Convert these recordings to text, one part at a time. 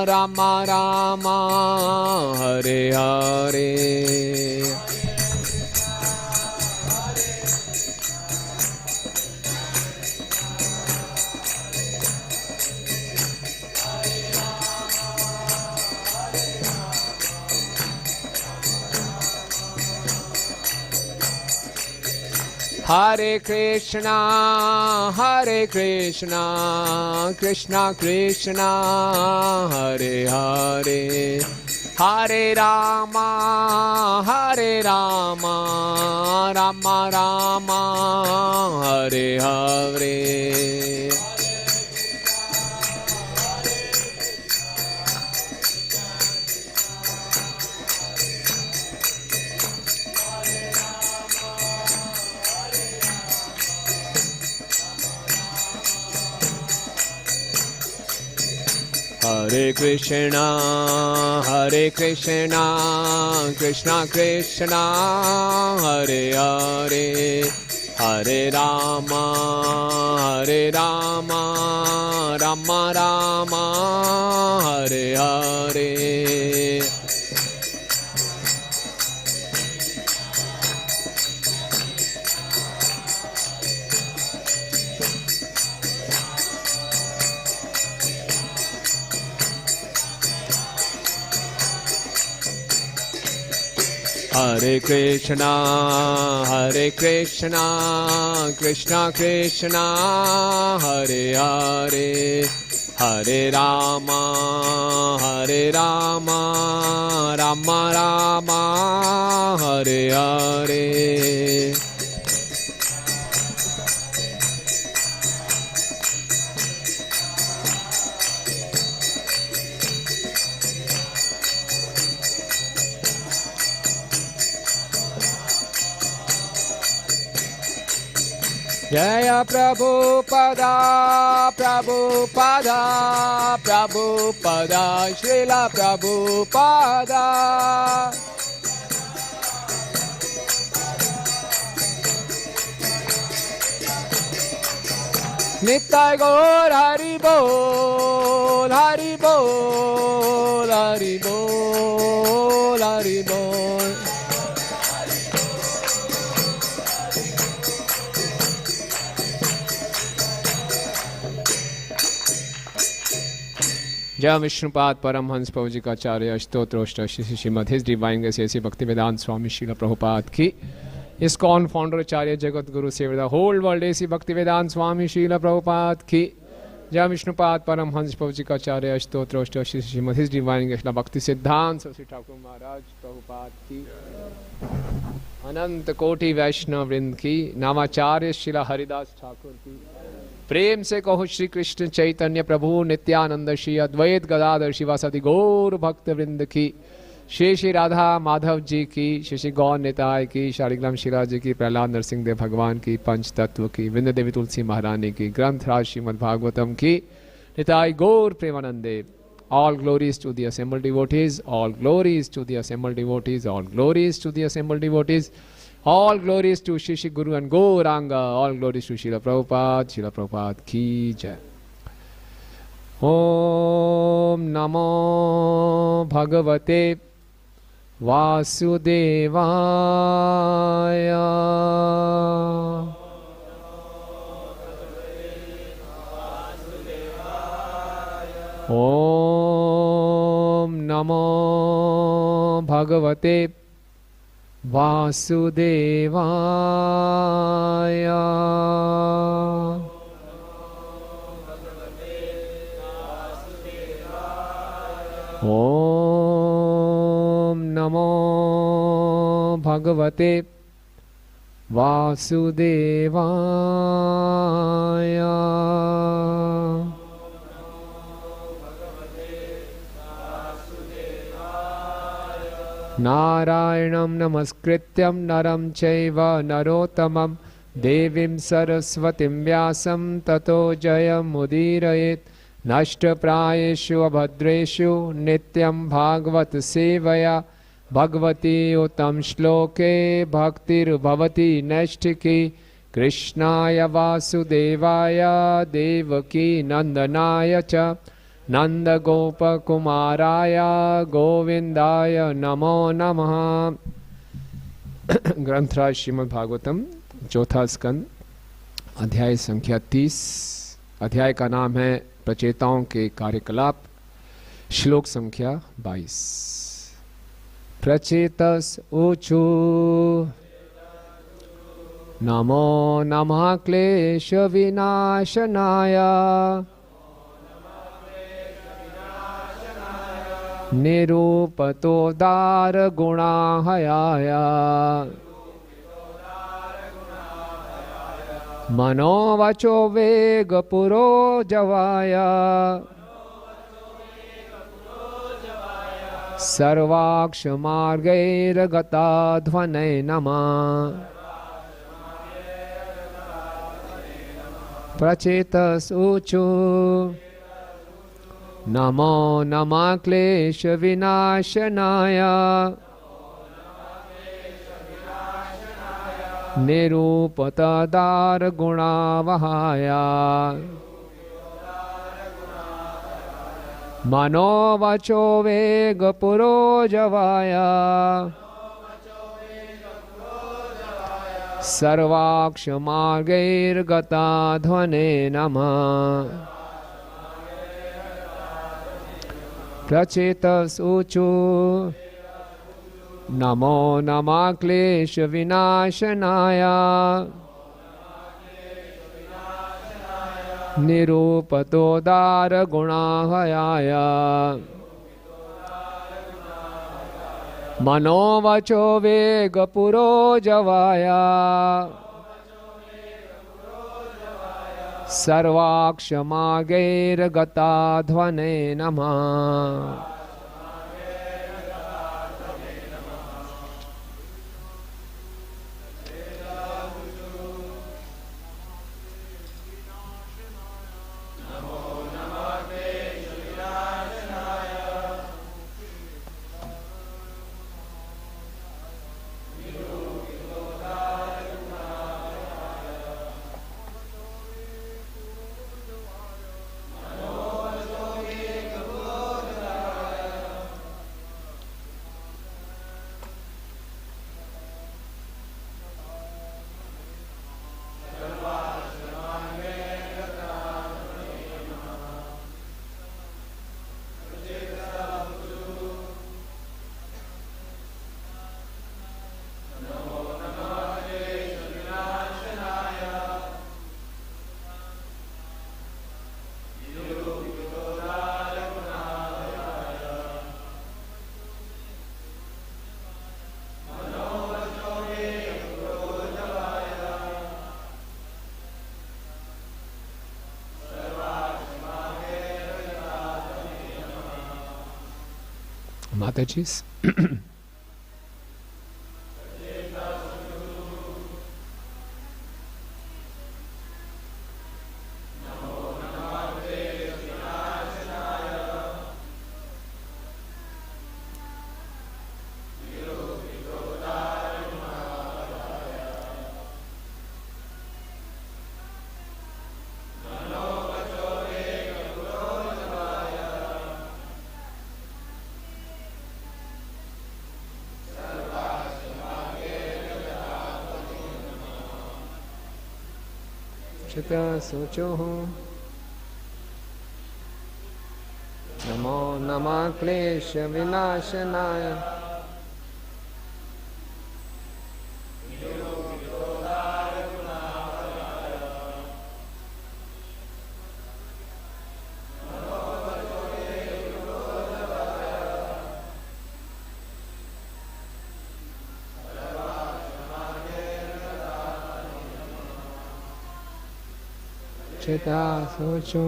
Ram Ram Hare Hare. Hare Krishna, Krishna Krishna, Hare Hare, Hare Rama, Rama Rama, Hare Hare. Hare Krishna, Krishna Krishna, Hare Hare, Hare Rama, Rama Rama, Hare Hare. Hare Krishna, Krishna Krishna, Hare Hare, Hare Rama, Rama Rama, Hare Hare. Jaya Prabhupada, Prabhupada, Prabhupada, Srila Prabhupada. Nittai Gaur Hari Bol, Hari Bol, Hari Bol, Hari Bol. जय विष्णुपाद परमहंस प्रभुजी का आचार्य स्तोत्रोष्ट श्रीमद His Divine Grace Bhaktivedanta Swami Srila Prabhupada की। ISKCON founder Acharya जगत गुरु सेवदा whole world AC Bhaktivedanta Swami Srila Prabhupada की। जय विष्णुपाद परमहंस प्रभुजी का आचार्य स्तोत्रोष्ट श्रीमद His Divine Grace Bhakti Siddhanta Shri Thakur महाराज प्रभुपाद की। अनंत कोटि वैष्णव वृंद की। नामाचार्य श्रीला हरिदास ठाकुर की। प्रेम से कहो श्री कृष्ण चैतन्य प्रभु नित्यानंद श्री अद्वैत गदाधर शिवासादि गौर भक्त वृंद की। श्री श्री राधा माधव जी की। श्री श्री गौर निताय की। शालिग्राम शिला जी की। प्रहलाद नरसिंह देव भगवान की। पंच तत्व की। वृंद देवी तुलसी महारानी की। ग्रंथराज श्रीमद् भागवतम की। निताय गौर प्रेमानंदे। All glories to the assembled devotees. All glories to the assembled devotees. All glories to the assembled devotees. All glories to Shri Shri Guru and Gauranga. All glories to Srila Prabhupada ki jai. Om Namo Bhagavate Vasudevaya. Om Namo Bhagavate Vasudevaya. Om Namo Bhagavate Vasudevaya. Narayanam namaskrityam naram chaiva narottamam devim saraswatim vyasam tato jayam mudirayet. Nashtaprayeshu abhadreshu nityam bhagvat sevaya bhagavati uttam shloke bhaktir bhavati nashtiki. Krishnaya vasudevaya devaki nandanaya cha नन्दगोपकुमाराय गोविंदाय नमो नमः। ग्रंथराज श्रीमद् भागवतम, चौथा स्कंद, अध्याय संख्या 30। अध्याय का नाम है प्रचेताओं के कार्यकलाप। श्लोक संख्या 22। प्रचेतस ऊचु नमो नमः क्लेश विनाशनाय निरूपतोदार गुणाहयाय मनोवचो वेग पुरोजवाय सर्वाक्ष मार्गैर्गता ध्वनये नमः। प्रचेतस ऊचु नमो नमः क्लेश विनाशनाय निरूपतदार गुणावहाय मनोवचो वेग पुरोजवाय सर्वाक्ष मार्गैर्गता ध्वनये नमः। प्रचेतस ऊचु नमो नमः क्लेश विनाशनाय निरूपतोदार गुणाहयाय मनोवचो वेग पुरोजवाय सर्वाक्ष मार्गैर्गता ध्वनये नमः। माताजी। सोचो हूँ नमो नमः क्लेश विनाशनाय चिता सोचो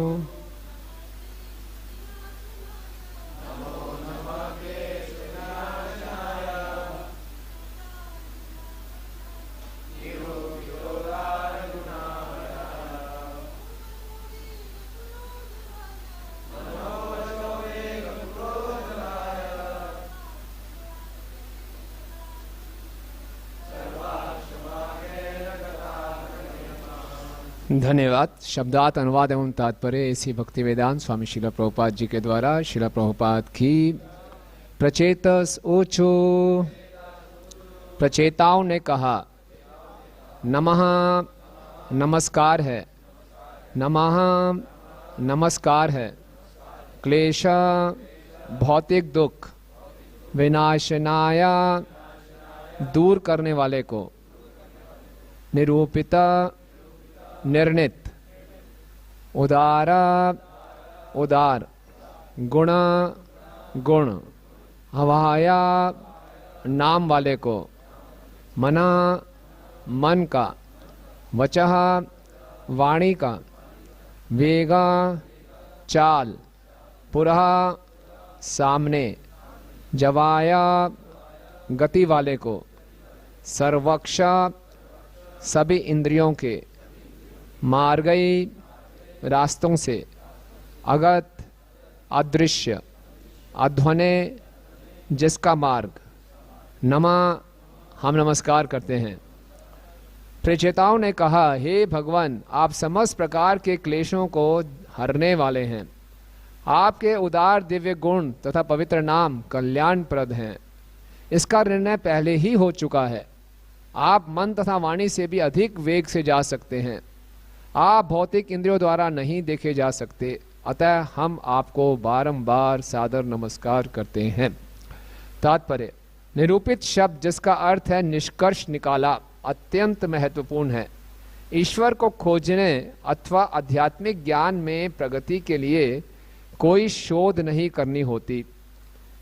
धन्यवाद। शब्दार्थ अनुवाद एवं तात्पर्य इसी भक्ति वेदांत स्वामी शिला प्रभुपाद जी के द्वारा। शिला प्रभुपाद की प्रचेतस ओचो। प्रचेताओं ने कहा नमः नमस्कार है, नमः नमस्कार है। क्लेश भौतिक दुख, विनाशनाय दूर करने वाले को, निरूपिता निर्णित, उदार उदार, गुण गुण, हवाया नाम वाले को, मना मन का, वचः वाणी का, वेगा चाल, पुरः सामने, जवाया गति वाले को, सर्वक्षा सभी इंद्रियों के, मार्गई रास्तों से, अगत अदृश्य, अध्वने जिसका मार्ग, नमा हम नमस्कार करते हैं। प्रचेताओं ने कहा हे भगवान, आप समस्त प्रकार के क्लेशों को हरने वाले हैं। आपके उदार दिव्य गुण तथा पवित्र नाम कल्याणप्रद हैं। इसका निर्णय पहले ही हो चुका है। आप मन तथा वाणी से भी अधिक वेग से जा सकते हैं। आप भौतिक इंद्रियों द्वारा नहीं देखे जा सकते, अतः हम आपको बारंबार सादर नमस्कार करते हैं। तात्पर्य, निरूपित शब्द जिसका अर्थ है निष्कर्ष निकाला, अत्यंत महत्वपूर्ण है। ईश्वर को खोजने अथवा आध्यात्मिक ज्ञान में प्रगति के लिए कोई शोध नहीं करनी होती।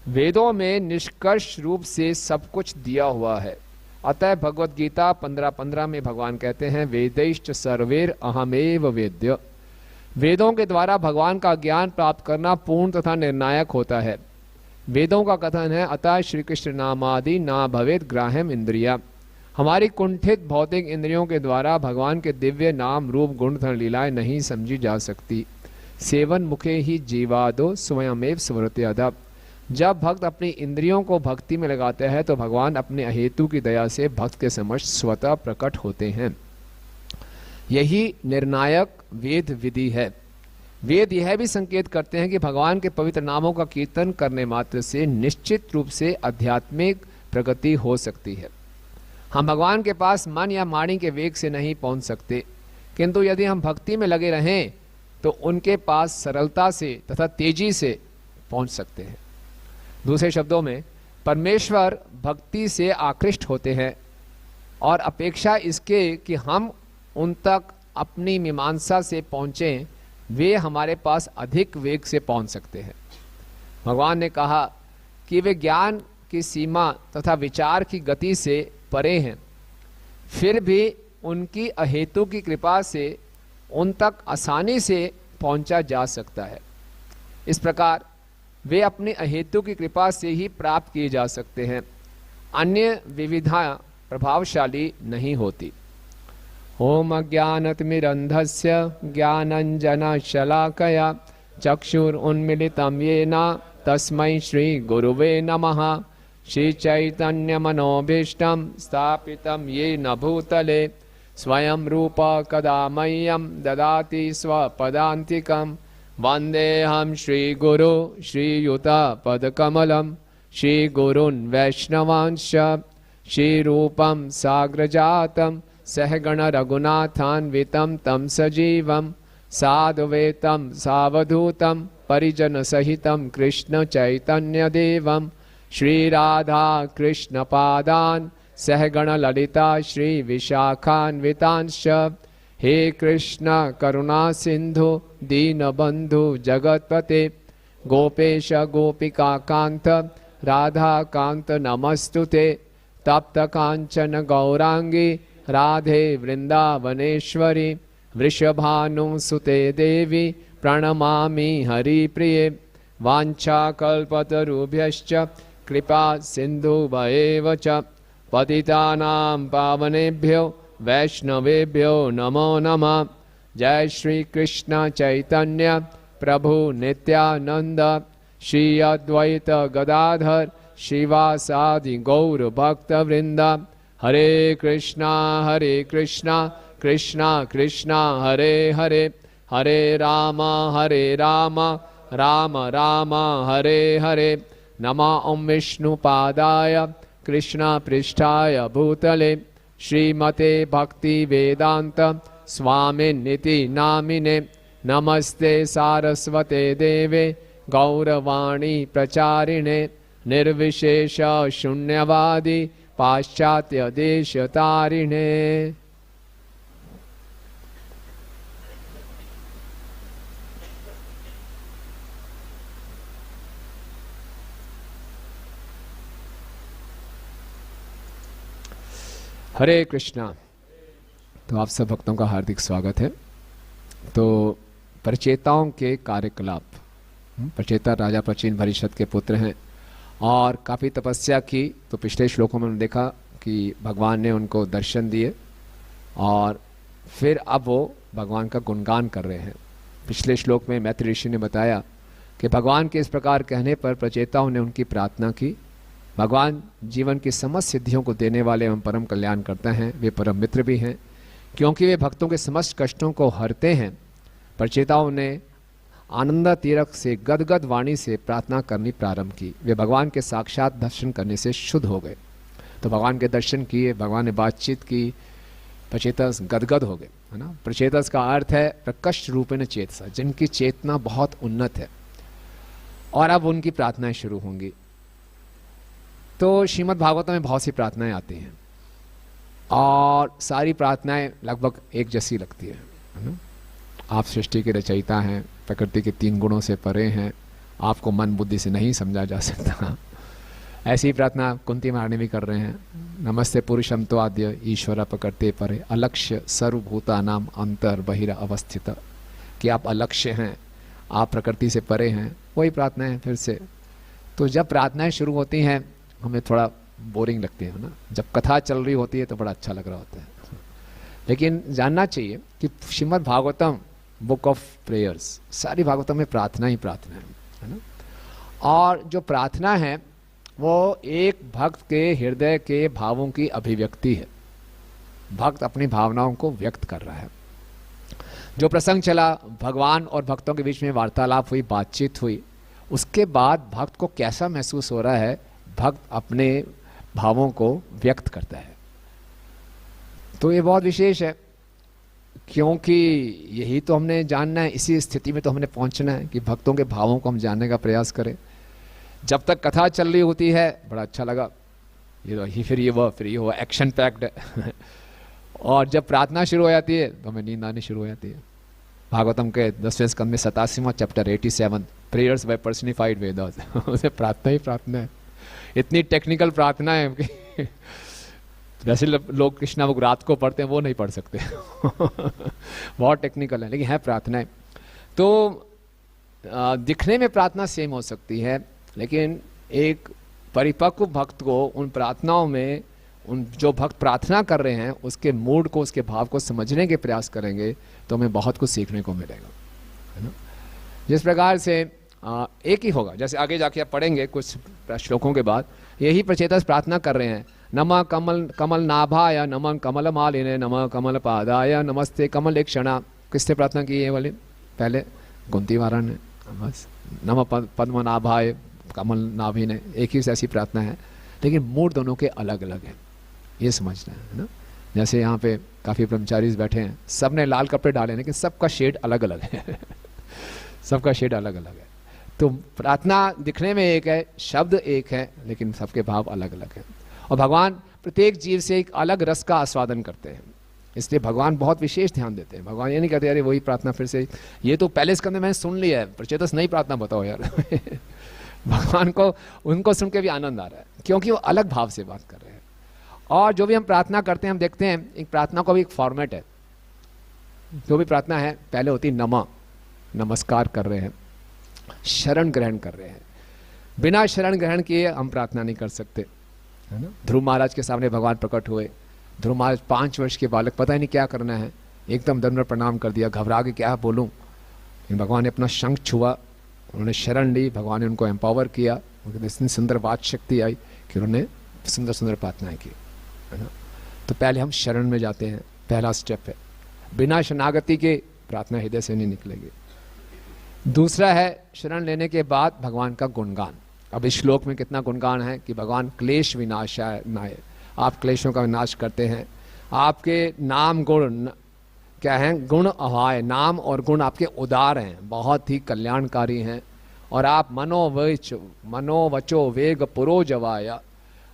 वेदों में निष्कर्ष रूप से सब कुछ दिया हुआ है। अतः भगवत गीता 15:15 में भगवान कहते हैं वेदैश्च सर्वैर अहमेव वेद्य। वेदों के द्वारा भगवान का ज्ञान प्राप्त करना पूर्ण तथा निर्णायक होता है। वेदों का कथन है अतः श्री कृष्ण नामादि ना भवेद ग्राह्यम इंद्रिया। हमारी कुंठित भौतिक इंद्रियों के द्वारा भगवान के दिव्य नाम रूप गुण तथा लीलाएं नहीं समझी जा सकती। सेवन मुखे ही जीवादो स्वयमेव स्मृति अधप। जब भक्त अपनी इंद्रियों को भक्ति में लगाते हैं तो भगवान अपने अहेतु की दया से भक्त के समक्ष स्वतः प्रकट होते हैं। यही निर्णायक वेद विधि है। वेद यह भी संकेत करते हैं कि भगवान के पवित्र नामों का कीर्तन करने मात्र से निश्चित रूप से आध्यात्मिक प्रगति हो सकती है। हम भगवान के पास मन या वाणी के वेग से नहीं पहुंच सकते, किंतु यदि हम भक्ति में लगे रहें तो उनके पास सरलता से तथा तेजी से पहुंच सकते हैं। दूसरे शब्दों में, परमेश्वर भक्ति से आकृष्ट होते हैं और अपेक्षा इसके कि हम उन तक अपनी मीमांसा से पहुँचें, वे हमारे पास अधिक वेग से पहुँच सकते हैं। भगवान ने कहा कि वे ज्ञान की सीमा तथा विचार की गति से परे हैं, फिर भी उनकी अहेतु की कृपा से उन तक आसानी से पहुंचा जा सकता है। इस प्रकार वे अपनी अहेतु की कृपा से ही प्राप्त किए जा सकते हैं, अन्य विविधा प्रभावशाली नहीं होती। ओम अज्ञानतिमिरन्धस्य ज्ञानञ्जनशलाकया चक्षुरुन्मीलितं येन तस्मै श्री गुरुवे नमः। श्री चैतन्यमनोभीष्टं स्थापितं येन भूतले स्वयं रूप कदा मह्यं ददाति स्वपदान्तिकं। वन्देऽहं श्रीगुरो श्रीयुतपदकमलं श्रीगुरून् वैष्णवांश्च श्रीरूपं साग्रजातं सहगण रघुनाथान्वितं तं सजीवं साधुवेतं सावधूतं परिजनसहितं कृष्ण चैतन्यदेवं श्रीराधा कृष्णपादान् सहगण ललिता श्री विशाखान्वितांश्च। हे कृष्ण करुणा सिंधु दीनबंधु जगतपते गोपेश गोपिका कांत राधा कांत नमस्तुते। तप्त कांचन गौरांगी राधे वृंदावनेश्वरी वृषभानुसुते देवी प्रणमामि हरिप्रिये। वाञ्छाकल्पतरुभ्यश्च कृपा सिन्धुभ्येव च पतितानां पावनेभ्यो वैष्णवेभ्यो नमो नमः। जय श्री कृष्ण चैतन्य प्रभु नित्यानंद श्री अद्वैत गदाधर श्रीवासादि गौर भक्त वृंद। हरे कृष्णा कृष्ण कृष्ण हरे हरे, हरे राम राम राम हरे हरे। नमः ओं विष्णुपादाय कृष्ण पृष्ठाय भूतले श्रीमते भक्ति वेदांत स्वामिनिति नामिने। नमस्ते सारस्वते देवे गौरवाणी प्रचारिणे, निर्विशेष शून्यवादी पाश्चात्य देश तारिणे। हरे कृष्णा। तो आप सब भक्तों का हार्दिक स्वागत है। तो प्रचेताओं के कार्यकलाप, प्रचेता राजा प्राचीन भरिष्यत के पुत्र हैं और काफ़ी तपस्या की। तो पिछले श्लोकों में हमने देखा कि भगवान ने उनको दर्शन दिए और फिर अब वो भगवान का गुणगान कर रहे हैं। पिछले श्लोक में मैत्री ऋषि ने बताया कि भगवान के इस प्रकार कहने पर प्रचेताओं ने उनकी प्रार्थना की। भगवान जीवन की समस्त सिद्धियों को देने वाले एवं परम कल्याण करते हैं। वे परम मित्र भी हैं क्योंकि वे भक्तों के समस्त कष्टों को हरते हैं। प्रचेताओं ने आनंद तीरथ से गदगद वाणी से प्रार्थना करनी प्रारंभ की। वे भगवान के साक्षात दर्शन करने से शुद्ध हो गए। तो भगवान के दर्शन किए, भगवान ने बातचीत की, प्रचेतस गदगद हो गए, है ना। प्रचेतस का अर्थ है प्रकष्ट रूपेण चेतसा, जिनकी चेतना बहुत उन्नत है। और अब उनकी प्रार्थनाएं शुरू होंगी। तो श्रीमद् भागवत में बहुत सी प्रार्थनाएं आती हैं और सारी प्रार्थनाएं लगभग एक जैसी लगती है ना। आप सृष्टि के रचयिता हैं, प्रकृति के 3 गुणों से परे हैं, आपको मन बुद्धि से नहीं समझा जा सकता। ऐसी प्रार्थना कुंती महारानी भी कर रहे हैं। नमस्ते पुरुषम तो आद्य ईश्वर प्रकृति परे, अलक्ष्य सर्वभूता नाम अंतर बहिरा अवस्थित। कि आप अलक्ष्य हैं, आप प्रकृति से परे हैं, वही प्रार्थना है फिर से। तो जब प्रार्थनाएं शुरू होती हैं हमें थोड़ा बोरिंग लगती है ना। जब कथा चल रही होती है तो बड़ा अच्छा लग रहा होता है। लेकिन जानना चाहिए कि Shrimad Bhagavatam book of prayers, सारी भागवतम में प्रार्थना ही प्रार्थना है ना। और जो प्रार्थना है वो एक भक्त के हृदय के भावों की अभिव्यक्ति है। भक्त अपनी भावनाओं को व्यक्त कर रहा है। जो प्रसंग चला, भगवान और भक्तों के बीच में वार्तालाप हुई, बातचीत हुई, उसके बाद भक्त को कैसा महसूस हो रहा है, भक्त अपने भावों को व्यक्त करता है। तो ये बहुत विशेष है क्योंकि यही तो हमने जानना है। इसी स्थिति में तो हमने पहुंचना है कि भक्तों के भावों को हम जानने का प्रयास करें। जब तक कथा चल रही होती है बड़ा अच्छा लगा, ये फिर ये हुआ, एक्शन पैक्ड है। और जब प्रार्थना शुरू हो जाती है तो हमें नींद आनी शुरू हो जाती है। भागवतम के 10वें स्कंद में 87वां chapter 87 prayers by personified Vedas, उसे प्रार्थना ही प्रार्थना है। इतनी टेक्निकल प्रार्थना है कि जैसे लोग कृष्णा बुक रात को पढ़ते हैं वो नहीं पढ़ सकते। बहुत टेक्निकल है, लेकिन है प्रार्थनाएं। तो दिखने में प्रार्थना सेम हो सकती है, लेकिन एक परिपक्व भक्त को उन प्रार्थनाओं में, उन जो भक्त प्रार्थना कर रहे हैं उसके मूड को, उसके भाव को समझने के प्रयास करेंगे तो हमें बहुत कुछ सीखने को मिलेगा, है ना। जिस प्रकार से एक ही होगा, जैसे आगे जाके आप पढ़ेंगे कुछ श्लोकों के बाद, यही प्रचेतस प्रार्थना कर रहे हैं। नमः कमल नाभाय, नमः कमल मालिने, नमः कमल पादाय, नमस्ते कमल एक क्षणा। किससे प्रार्थना की है वाले? पहले कुंती महारानी ने, बस नमः पद्म नाभाय, कमल नाभि ने, एक ही ऐसी प्रार्थना है, लेकिन मूड दोनों के अलग अलग है, ये समझना है ना। जैसे यहाँ पे काफ़ी ब्रह्मचारी बैठे हैं, सब ने लाल कपड़े डाले, लेकिन सबका शेड अलग अलग है। सबका शेड अलग अलग है। तो प्रार्थना दिखने में एक है, शब्द एक है, लेकिन सबके भाव अलग अलग हैं। और भगवान प्रत्येक जीव से एक अलग रस का आस्वादन करते हैं, इसलिए भगवान बहुत विशेष ध्यान देते हैं। भगवान ये नहीं कहते अरे वही प्रार्थना फिर से, ये तो पहले स्कंद में मैंने सुन लिया है, प्रचेतस नई प्रार्थना बताओ यार। भगवान को उनको सुन के भी आनंद आ रहा है क्योंकि वो अलग भाव से बात कर रहे हैं। और जो भी हम प्रार्थना करते हैं, हम देखते हैं एक प्रार्थना का भी एक फॉर्मेट है। जो भी प्रार्थना है पहले होती नमः, नमस्कार कर रहे हैं, शरण ग्रहण कर रहे हैं। बिना शरण ग्रहण किए हम प्रार्थना नहीं कर सकते, है ना। ध्रुव महाराज के सामने भगवान प्रकट हुए। ध्रुव महाराज 5 वर्ष के बालक, पता ही नहीं क्या करना है, एकदम दंड प्रणाम कर दिया, घबरा के क्या बोलूं। भगवान ने अपना शंख छुआ, उन्होंने शरण ली, भगवान ने उनको एम्पावर किया, उनके इतनी सुंदर बात शक्ति आई कि उन्होंने सुंदर सुंदर प्रार्थनाएं की, है ना। तो पहले हम शरण में जाते हैं, पहला स्टेप है। बिना शरणागति के प्रार्थना हृदय से नहीं निकलेगी। दूसरा है शरण लेने के बाद भगवान का गुणगान। अब इस श्लोक में कितना गुणगान है कि भगवान क्लेश विनाशाय, आप क्लेशों का विनाश करते हैं। आपके नाम गुण क्या हैं? गुण अहाय, नाम और गुण आपके उदार हैं, बहुत ही कल्याणकारी हैं। और आप मनोवचो वेग पुरोजवाय,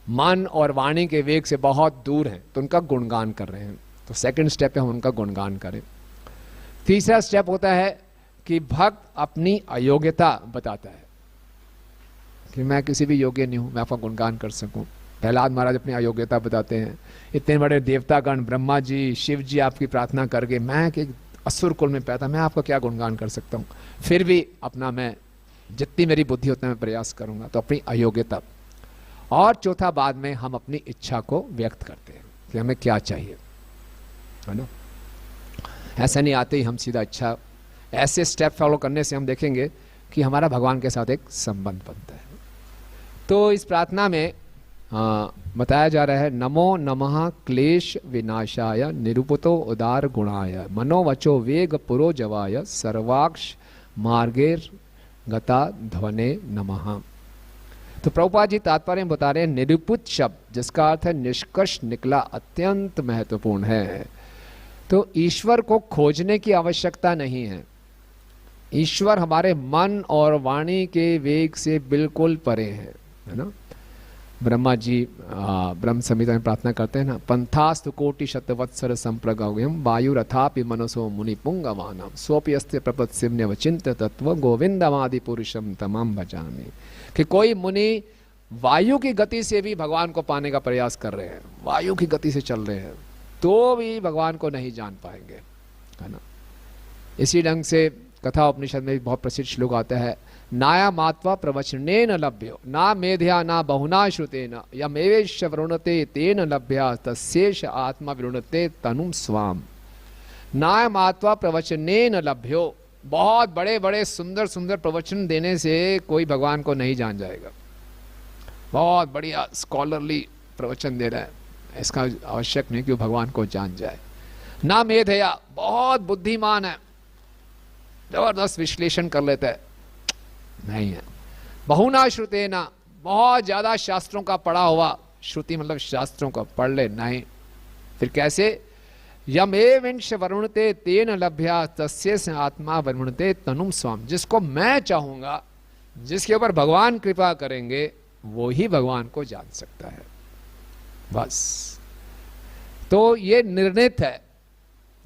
मन और वाणी के वेग से बहुत दूर हैं, तो उनका गुणगान कर रहे हैं। तो सेकंड स्टेप है हम उनका गुणगान करें। तीसरा स्टेप होता है कि भक्त अपनी अयोग्यता बताता है कि मैं किसी भी योग्य नहीं हूं, मैं आपका गुणगान कर सकूं। प्रहलाद महाराज अपनी अयोग्यता बताते हैं। इतने बड़े देवतागण ब्रह्मा जी, शिव जी आपकी प्रार्थना करके, मैं कि असुर कुल में पैदा, मैं आपका क्या गुणगान कर सकता हूँ? फिर भी अपना मैं जितनी मेरी बुद्धि उतना मैं प्रयास करूंगा। तो अपनी अयोग्यता। और चौथा, बाद में हम अपनी इच्छा को व्यक्त करते हैं कि हमें क्या चाहिए, है ना। ऐसा नहीं आते ही हम सीधा इच्छा। ऐसे स्टेप फॉलो करने से हम देखेंगे कि हमारा भगवान के साथ एक संबंध बनता है। तो इस प्रार्थना में बताया जा रहा है, नमो नमः क्लेश विनाशाय निरुपतो उदार गुणाय मनोवचो वेग पुरोजवाय सर्वाक्ष मार्गेर गता ध्वने नमः। तो प्रभुपाद जी तात्पर्य में बता रहे हैं, निरुपित शब्द जिसका अर्थ है निष्कर्ष निकला, अत्यंत महत्वपूर्ण है। तो ईश्वर को खोजने की आवश्यकता नहीं है। ईश्वर हमारे मन और वाणी के वेग से बिल्कुल परे है ना। ब्रह्मा जी ब्रह्म संहिता में प्रार्थना करते हैं ना, पंथास्तु कोटि शतवत्सर संप्रगव्यम वायुरथापि मनसो मुनि पुंगवानम सोपि अस्ते प्रपत्सिम्य वचिंत तत्व गोविंदमादि पुरुषम तमाम भजामि। कि कोई मुनि वायु की गति से भी भगवान को पाने का प्रयास कर रहे हैं, वायु की गति से चल रहे हैं, तो भी भगवान को नहीं जान पाएंगे, है ना। इसी ढंग से कथा उपनिषद में भी बहुत प्रसिद्ध श्लोक आता है, नाया मात्वा प्रवचनेन लभ्यो ना मेध्या ना बहुना श्रुतेन यमेवेश वृणते तेन लभ्या तस्येष आत्मा वृणते तनुम स्वाम। नाया मात्वा प्रवचनेन लभ्यो, बहुत बड़े बड़े सुंदर सुंदर प्रवचन देने से कोई भगवान को नहीं जान जाएगा। बहुत बढ़िया स्कॉलरली प्रवचन दे रहा है, इसका आवश्यक नहीं कि वो भगवान को जान जाए। ना मेधया, बहुत बुद्धिमान है, जबरदस्त विश्लेषण कर लेता है, नहीं है। बहुना श्रुतेना, बहुत ज्यादा शास्त्रों का पढ़ा हुआ, श्रुति मतलब शास्त्रों का पढ़ ले, नहीं। फिर कैसे? यमेविंश वरुणते तेन लभ्या तस्य से आत्मा वरुणते तनुम स्वाम। जिसको मैं चाहूंगा, जिसके ऊपर भगवान कृपा करेंगे, वो ही भगवान को जान सकता है, बस। तो ये निर्णित है,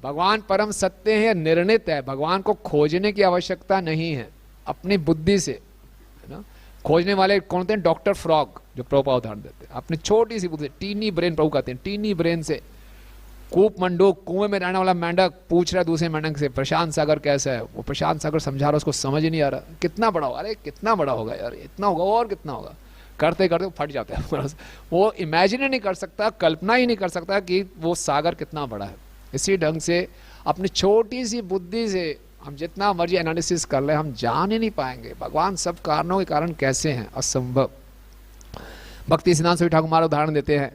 भगवान परम सत्य है, निर्णित है। भगवान को खोजने की आवश्यकता नहीं है अपनी बुद्धि से, है ना। खोजने वाले कौन होते हैं? डॉक्टर फ्रॉग, जो प्रभुपाद उदाहरण देते हैं। अपनी छोटी सी बुद्धि, टीनी ब्रेन, प्रभु कहते हैं टीनी ब्रेन से। कूप मंडूक, कुएं में रहने वाला मेंढक पूछ रहा है दूसरे मेंढक से प्रशांत सागर कैसा है, वो प्रशांत सागर समझा रहा है, उसको समझ ही नहीं आ रहा कितना बड़ा होगा। अरे कितना बड़ा होगा यार, इतना होगा और कितना होगा, करते करते वो फट जाता है। वो इमेजिन ही नहीं कर सकता, कल्पना ही नहीं कर सकता कि वो सागर कितना बड़ा है। इसी ढंग से अपनी छोटी सी बुद्धि से हम जितना मर्जी एनालिसिस कर ले, हम जान ही नहीं पाएंगे भगवान सब कारणों के कारण कैसे हैं, असंभव। भक्ति सिद्धांत स्वामी ठाकुर महाराज उदाहरण देते हैं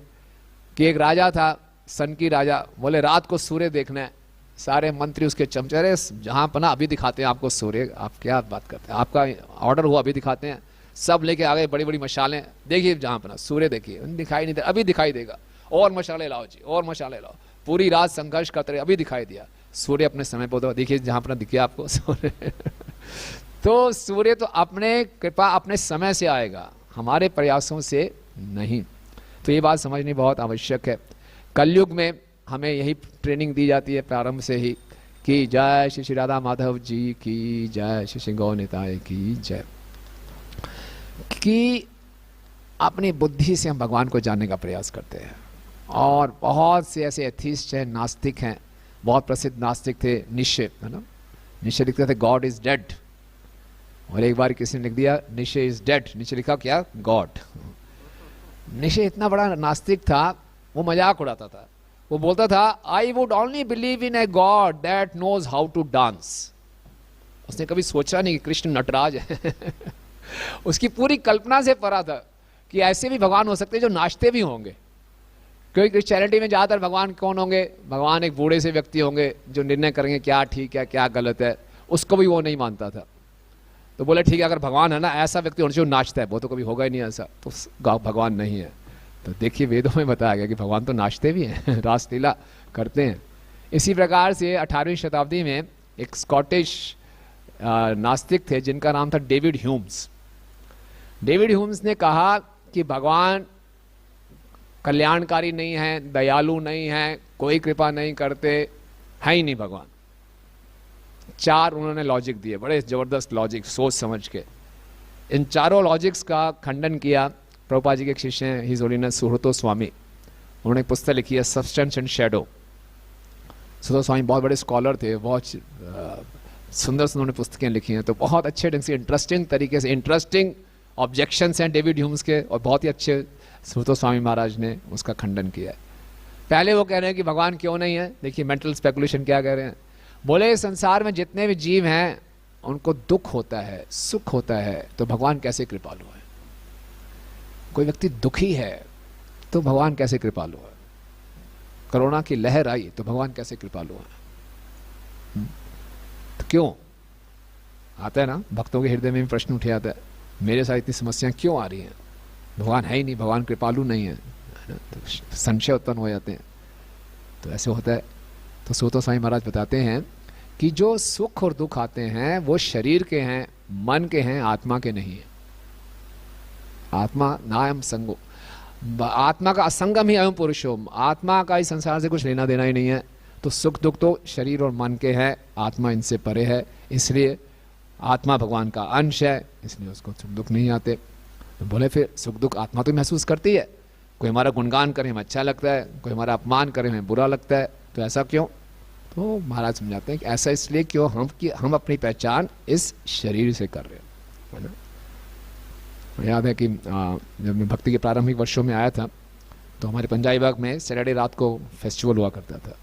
कि एक राजा था, सन की राजा, बोले रात को सूर्य देखना है। सारे मंत्री उसके चमचे, अरे जहाँ पना अभी दिखाते हैं आपको सूर्य, आप क्या बात करते हैं, आपका ऑर्डर हुआ अभी दिखाते हैं। सब लेके आ गए बड़ी बड़ी मशालें, देखिए जहाँ पना सूर्य देखिए, दिखाई नहीं दे, अभी दिखाई देगा, और मशाले लाओ जी, और मशाले लाओ। पूरी रात संघर्ष करते रहे, अभी दिखाई दिया सूर्य अपने समय पर, देखिए जहाँ पर दिखे आपको सूर्य। तो सूर्य तो अपने कृपा अपने समय से आएगा, हमारे प्रयासों से नहीं। तो ये बात समझनी बहुत आवश्यक है। कलयुग में हमें यही ट्रेनिंग दी जाती है प्रारंभ से ही कि जय श्री श्री राधा माधव जी की जय, श्री श्री गौर निताय की जय। कि अपनी बुद्धि से हम भगवान को जानने का प्रयास करते हैं। और बहुत से ऐसे एथीस्ट हैं, नास्तिक हैं, बहुत प्रसिद्ध नास्तिक थे निश्चय, है ना। निश्चय लिखते थे गॉड इज डेड, और एक बार किसी ने लिख दिया निश्चय इज डेड, नीचे लिखा क्या? गॉड। निश्चय इतना बड़ा नास्तिक था, वो मजाक उड़ाता था। वो बोलता था I would only believe in a god that knows how to dance. उसने कभी सोचा नहीं कि कृष्ण नटराज है। उसकी पूरी कल्पना से परा था कि ऐसे भी भगवान हो सकते हैं जो नाचते भी होंगे। क्योंकि क्रिश्चियनिटी में ज़्यादातर भगवान कौन होंगे, भगवान एक बूढ़े से व्यक्ति होंगे जो निर्णय करेंगे क्या ठीक है क्या गलत है। उसको भी वो नहीं मानता था। तो बोले ठीक है, अगर भगवान है ना ऐसा व्यक्ति होना चाहिए नाचता है, वो तो कभी होगा ही नहीं ऐसा, तो भगवान नहीं है। तो देखिए वेदों में बताया गया कि भगवान तो नाचते भी हैं रासलीला करते हैं। इसी प्रकार से 18वीं शताब्दी में एक स्कॉटिश नास्तिक थे जिनका नाम था डेविड ह्यूम्स। डेविड ह्यूम्स ने कहा कि भगवान कल्याणकारी नहीं है, दयालु नहीं है, कोई कृपा नहीं करते, है ही नहीं भगवान। 4 उन्होंने लॉजिक दिए, बड़े जबरदस्त लॉजिक, सोच समझ के। इन चारों लॉजिक्स का खंडन किया प्रभुपाद जी के एक शिष्य हैं हिज होलीनेस सुहृतो स्वामी। उन्होंने एक पुस्तक लिखी है सब्सटेंस एंड शैडो। सुहृतो स्वामी बहुत बड़े स्कॉलर थे, बहुत सुंदर सुंदर पुस्तकें लिखी हैं। तो बहुत अच्छे ढंग से इंटरेस्टिंग तरीके से, इंटरेस्टिंग ऑब्जेक्शंस हैं डेविड ह्यूम्स के, और बहुत ही अच्छे सुहृतो स्वामी महाराज ने उसका खंडन किया है। पहले वो कह रहे हैं कि भगवान क्यों नहीं है। देखिए मेंटल स्पेकुलेशन क्या कह रहे हैं। बोले संसार में जितने भी जीव हैं उनको दुख होता है, सुख होता है, तो भगवान कैसे कृपालु है। कोई व्यक्ति दुखी है तो भगवान कैसे कृपालु है। कोरोना की लहर आई तो भगवान कैसे कृपालु है। तो क्यों आता है ना, भक्तों के हृदय में भी प्रश्न उठ आता है, मेरे साथ इतनी समस्याएं क्यों आ रही हैं, भगवान है ही नहीं, भगवान कृपालु नहीं है, तो संशय उत्पन्न हो जाते हैं। तो ऐसे होता है। तो सुहृतो स्वामी महाराज बताते हैं कि जो सुख और दुख आते हैं वो शरीर के हैं, मन के हैं, आत्मा के नहीं है। आत्मा नायम संगो, आत्मा का असंगम ही अयम पुरुषो, आत्मा का इस संसार से कुछ लेना देना ही नहीं है। तो सुख दुख तो शरीर और मन के हैं, आत्मा इनसे परे है, इसलिए आत्मा भगवान का अंश है, इसलिए उसको सुख दुख नहीं आते। तो बोले फिर सुख दुख आत्मा तो महसूस करती है, कोई हमारा गुणगान करे हमें अच्छा लगता है, कोई हमारा अपमान करे हमें बुरा लगता है, तो ऐसा क्यों। तो महाराज समझाते हैं कि ऐसा इसलिए क्यों हम अपनी पहचान इस शरीर से कर रहे हैं, है ना। याद है कि जब मैं भक्ति के प्रारंभिक वर्षों में आया था तो हमारे पंजाबी बाग में सैटरडे रात को फेस्टिवल हुआ करता था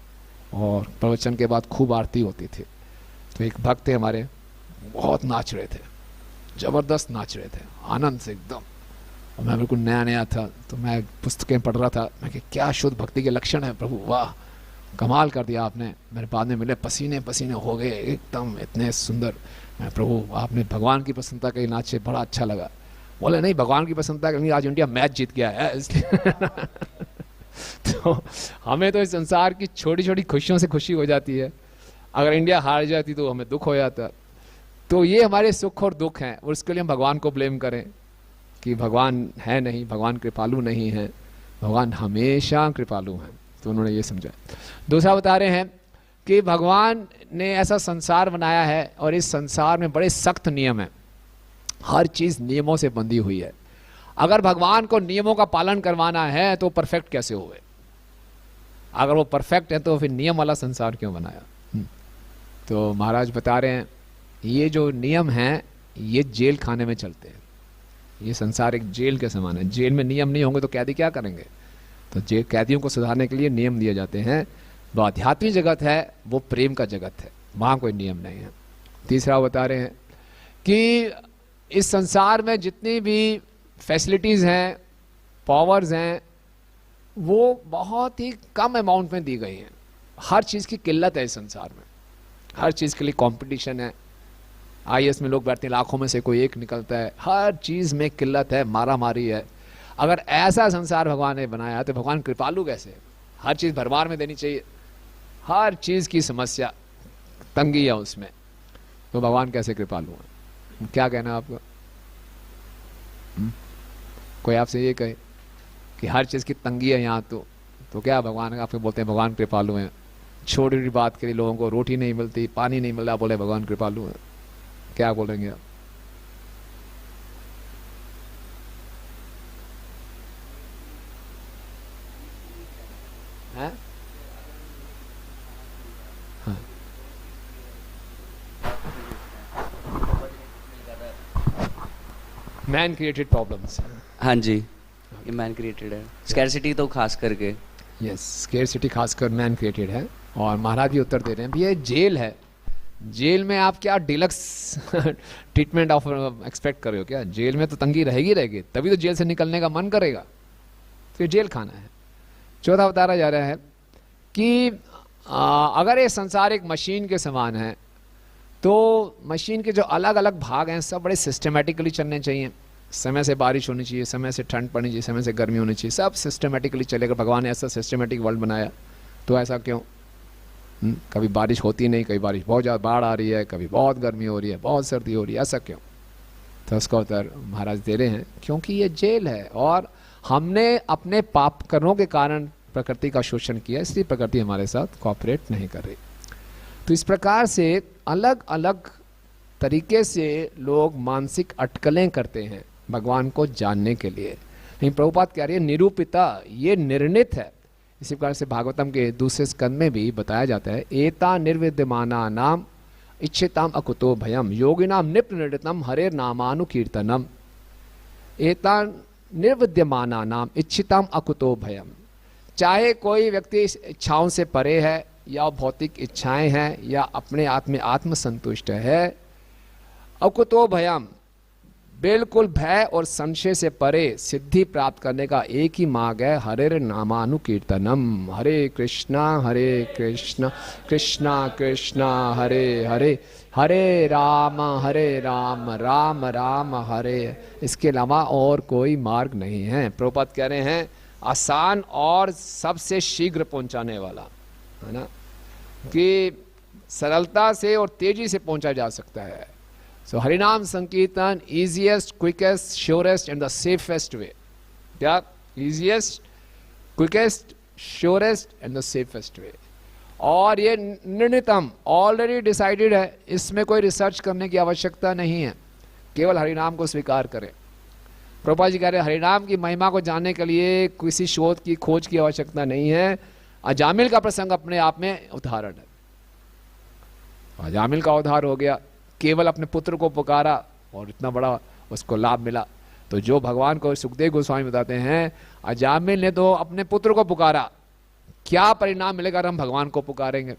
और प्रवचन के बाद खूब आरती होती थी। तो एक भक्त थे हमारे, बहुत नाच रहे थे, जबरदस्त नाच रहे थे आनंद से एकदम। और मैं बिल्कुल नया नया था तो मैं पुस्तकें पढ़ रहा था, मैं कि क्या शुद्ध भक्ति के लक्षण है प्रभु, वाह कमाल कर दिया आपने। मेरे बाद में मिले पसीने पसीने हो गए एकदम, इतने सुंदर। मैं प्रभु आपने भगवान की प्रसन्नता के नाचे, बड़ा अच्छा लगा। बोले नहीं भगवान की प्रसन्नता के लिए आज इंडिया मैच जीत गया है इसलिए तो हमें तो इस संसार की छोटी छोटी खुशियों से खुशी हो जाती है, अगर इंडिया हार जाती तो हमें दुख हो जाता। तो ये हमारे सुख और दुख हैं और उसके लिए हम भगवान को ब्लेम करें कि भगवान है नहीं, भगवान कृपालु नहीं है। भगवान हमेशा कृपालु हैं। तो उन्होंने ये समझा। दूसरा बता रहे हैं कि भगवान ने ऐसा संसार बनाया है और इस संसार में बड़े सख्त नियम हैं, हर चीज नियमों से बंधी हुई है। अगर भगवान को नियमों का पालन करवाना है तो परफेक्ट कैसे हुए। अगर वो परफेक्ट है तो फिर नियम वाला संसार क्यों बनाया। तो महाराज बता रहे हैं ये जो नियम हैं ये जेल खाने में चलते हैं। ये संसार एक जेल के समान है, जेल में नियम नहीं होंगे तो कैदी क्या करेंगे। तो जेल कैदियों को सुधारने के लिए नियम दिए जाते हैं। जो आध्यात्मिक जगत है वो प्रेम का जगत है, वहाँ कोई नियम नहीं है। तीसरा बता रहे हैं कि इस संसार में जितनी भी फैसिलिटीज़ हैं, पावर्स हैं, वो बहुत ही कम अमाउंट में दी गई हैं। हर चीज़ की किल्लत है इस संसार में, हर चीज़ के लिए कंपटीशन है। IAS में लोग बैठते हैं, लाखों में से कोई एक निकलता है, हर चीज़ में किल्लत है, मारा मारी है। अगर ऐसा संसार भगवान ने बनाया तो भगवान कृपालु कैसे है। हर चीज़ भरमार में देनी चाहिए, हर चीज़ की समस्या तंगी है उसमें, तो भगवान कैसे कृपालु है। क्या कहना आपका। कोई आपसे ये कहे कि हर चीज़ की तंगी है यहाँ, तो क्या भगवान आपको बोलते हैं भगवान कृपालु हैं। छोटी छोटी बात के लिए लोगों को रोटी नहीं मिलती, पानी नहीं मिल रहा, बोले भगवान कृपालु है। क्या बोलेंगे आप। हाँ? Man created problems. हाँ जी, ये मैन क्रिएटेड है। स्कैरसिटी तो खास करके, यस स्कैरसिटी खासकर मैन क्रिएटेड है। और महाराज भी उत्तर दे रहे हैं भी ये जेल है, जेल में आप क्या डिलक्स ट्रीटमेंट ऑफर एक्सपेक्ट कर रहे हो क्या। जेल में तो तंगी रहेगी, तभी तो जेल से निकलने का मन करेगा। तो ये जेल खाना है। चौथा बताया जा रहा है कि अगर ये संसार एक मशीन के समान है तो मशीन के जो अलग अलग भाग हैं सब बड़े सिस्टमेटिकली चलने चाहिए। समय से बारिश होनी चाहिए, समय से ठंड पड़नी चाहिए, समय से गर्मी होनी चाहिए, सब सिस्टमेटिकली चलेगा। भगवान ने ऐसा सिस्टमेटिक वर्ल्ड बनाया, तो ऐसा क्यों? कभी बारिश होती नहीं, कभी बारिश बहुत ज़्यादा बाढ़ आ रही है, कभी बहुत गर्मी हो रही है, बहुत सर्दी हो रही है, ऐसा क्यों? तो उसका उत्तर महाराज दे रहे हैं, क्योंकि ये जेल है और हमने अपने पाप कर्मों के कारण प्रकृति का शोषण किया, इसलिए प्रकृति हमारे साथ कोऑपरेट नहीं कर रही। तो इस प्रकार से अलग अलग तरीके से लोग मानसिक अटकलें करते हैं भगवान को जानने के लिए। लेकिन प्रभुपाद कह रही है निरूपिता, ये निर्णित है। इसी प्रकार से भागवतम के दूसरे स्कंद में भी बताया जाता है, एता निर्विद्यमाना नाम इच्छिताम अकुतो भयम योगिनाम निप्त निर्णितम हरेर नामानुकीर्तनम। एता निर्विद्यमाना नाम इच्छिताम अकुतो भयम। चाहे कोई व्यक्ति इच्छाओं से परे है या भौतिक इच्छाएं हैं या अपने आप में आत्मसंतुष्ट है, अकुतो भयम, बिल्कुल भय और संशय से परे सिद्धि प्राप्त करने का एक ही मार्ग है, हरे नामानुकीर्तनम। हरे कृष्णा कृष्णा कृष्णा हरे हरे, हरे राम राम राम हरे। इसके अलावा और कोई मार्ग नहीं है। प्रभुपाद कह रहे हैं आसान और सबसे शीघ्र पहुंचाने वाला, है ना, कि सरलता से और तेजी से पहुंचा जा सकता है। सो हरिनाम संकीर्तन easiest, quickest, surest and the safest way. क्या? Easiest, quickest, surest and the safest way. और ये निर्णितम, ऑलरेडी डिसाइडेड है, इसमें कोई रिसर्च करने की आवश्यकता नहीं है, केवल हरिनाम को स्वीकार करें। प्रभुपाद जी कह रहे हैं हरिनाम की महिमा को जानने के लिए किसी शोध की खोज की आवश्यकता नहीं है। अजामिल का प्रसंग अपने आप में उदाहरण है। अजामिल का उद्धार हो गया, केवल अपने पुत्र को पुकारा और इतना बड़ा उसको लाभ मिला। तो जो भगवान को सुखदेव गोस्वामी बताते हैं, अजामिल ने तो अपने पुत्र को पुकारा, क्या परिणाम मिलेगा अगर हम भगवान को पुकारेंगे?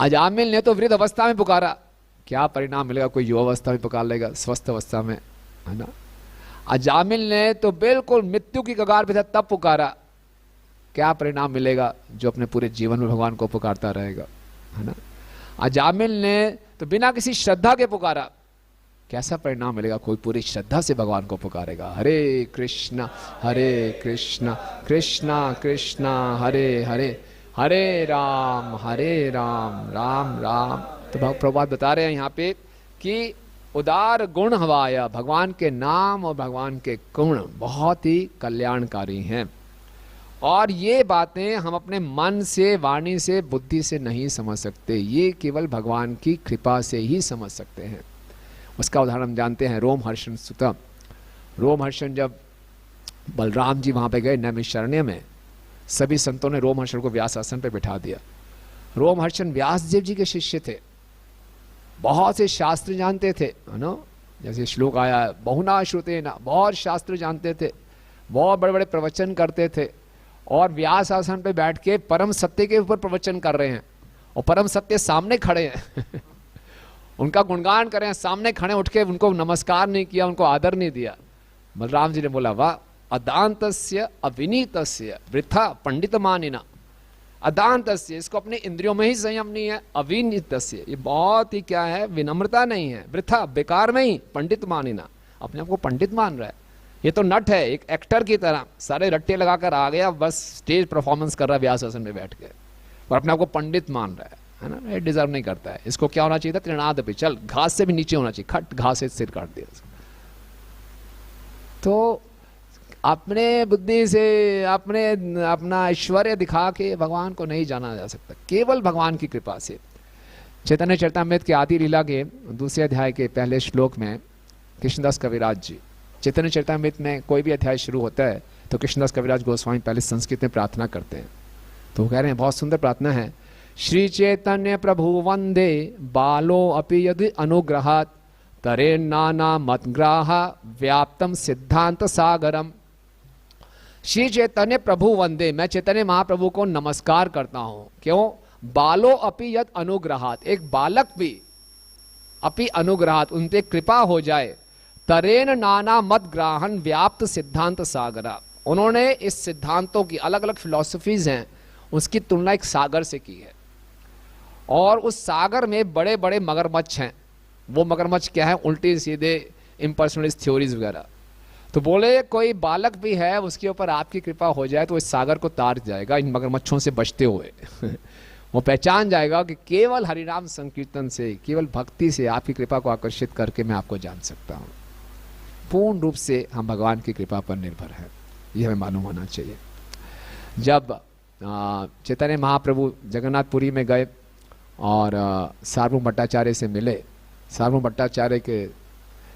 अजामिल ने तो वृद्ध अवस्था में पुकारा, क्या परिणाम मिलेगा? कोई युवा अवस्था में पुकार लेगा, स्वस्थ अवस्था में, है ना। अजामिल ने तो बिल्कुल मृत्यु की कगार पे था तब पुकारा, क्या परिणाम मिलेगा? जो अपने पूरे जीवन में भगवान को पुकारता रहेगा, है ना। अजामिल ने तो बिना किसी श्रद्धा के पुकारा, कैसा परिणाम मिलेगा? कोई पूरी श्रद्धा से भगवान को पुकारेगा। हरे कृष्णा कृष्णा कृष्णा हरे हरे, हरे राम राम राम। तो प्रभुपाद बता रहे हैं यहाँ पे कि उदार गुण हवाया, भगवान के नाम और भगवान के गुण बहुत ही कल्याणकारी हैं। और ये बातें हम अपने मन से, वाणी से, बुद्धि से नहीं समझ सकते, ये केवल भगवान की कृपा से ही समझ सकते हैं। उसका उदाहरण हम जानते हैं, रोमहर्षण सुतम। रोमहर्षण जब बलराम जी वहाँ पे गए नैमिषारण्य में, सभी संतों ने रोमहर्षण को व्यास आसन पे बिठा दिया। रोमहर्षण व्यास देव जी के शिष्य थे, बहुत से शास्त्र जानते थे, है ना। जैसे श्लोक आया बहुना श्रुते ना, बहुत शास्त्र जानते थे, बहुत बड़े बड़े प्रवचन करते थे। और व्यास आसन पे बैठ के परम सत्य के ऊपर प्रवचन कर रहे हैं और परम सत्य सामने खड़े हैं उनका गुणगान कर रहे हैं, सामने खड़े उठ के उनको नमस्कार नहीं किया, उनको आदर नहीं दिया। बलराम जी ने बोला, वाह, अदांतस्य अविनीतस्य वृथा पंडित मानिना। अदांतस्य, इसको अपने इंद्रियों में ही संयम नहीं है। अविनीतस्य, ये बहुत ही क्या है, विनम्रता नहीं है। वृथा, बेकार में ही। पंडित मानिना, अपने आप को पंडित मान रहा है। ये तो नट है, एक एक्टर की तरह सारे रट्टे लगाकर आ गया, बस स्टेज परफॉर्मेंस कर रहा है व्यास आसन में बैठ के, और अपने आप को पंडित मान रहा है ना। ये डिजर्व नहीं करता है। इसको क्या होना चाहिए था? तृणाद पे, चल घास से भी नीचे होना चाहिए, खट घास से सिर काट दिया। तो अपने बुद्धि से अपना ऐश्वर्य दिखा के भगवान को नहीं जाना जा सकता, केवल भगवान की कृपा से। चैतन्य चरितामृत के आदि लीला के दूसरे अध्याय के पहले श्लोक में कृष्णदास कविराज जी, चैतन्य चरितामृत में कोई भी अध्याय शुरू होता है तो कृष्णदास कविराज गोस्वामी पहले संस्कृत में प्रार्थना करते हैं। तो कह रहे हैं, बहुत सुंदर प्रार्थना है। श्री चैतन्य प्रभु वंदे बालो अपि यदि अनुग्रहात् तरे नाना मतग्राह व्याप्तम सिद्धांत सागरम। श्री चैतन्य प्रभु वंदे, मैं चैतन्य महाप्रभु को नमस्कार करता हूं। क्यों? बालो अपि यद अनुग्रहात्, एक बालक भी अपि अनुग्रहात्, उनपे कृपा हो जाए। तरेन नाना मत ग्राहन व्याप्त सिद्धांत सागरा, उन्होंने इस सिद्धांतों की, अलग अलग फिलॉसफीज हैं, उसकी तुलना एक सागर से की है। और उस सागर में बड़े बड़े मगरमच्छ हैं। वो मगरमच्छ क्या है? उल्टी सीधे इम्पर्सनलिस्ट थ्योरीज वगैरह। तो बोले कोई बालक भी है, उसके ऊपर आपकी कृपा हो जाए तो इस सागर को तार जाएगा इन मगरमच्छों से बचते हुए। वो पहचान जाएगा कि केवल हरिनाम संकीर्तन से, केवल भक्ति से आपकी कृपा को आकर्षित करके मैं आपको जान सकता हूँ। पूर्ण रूप से हम भगवान की कृपा पर निर्भर हैं, यह हमें मालूम होना चाहिए। जब चैतन्य महाप्रभु जगन्नाथपुरी में गए और सार्वभौम भट्टाचार्य से मिले, सार्वभौम भट्टाचार्य के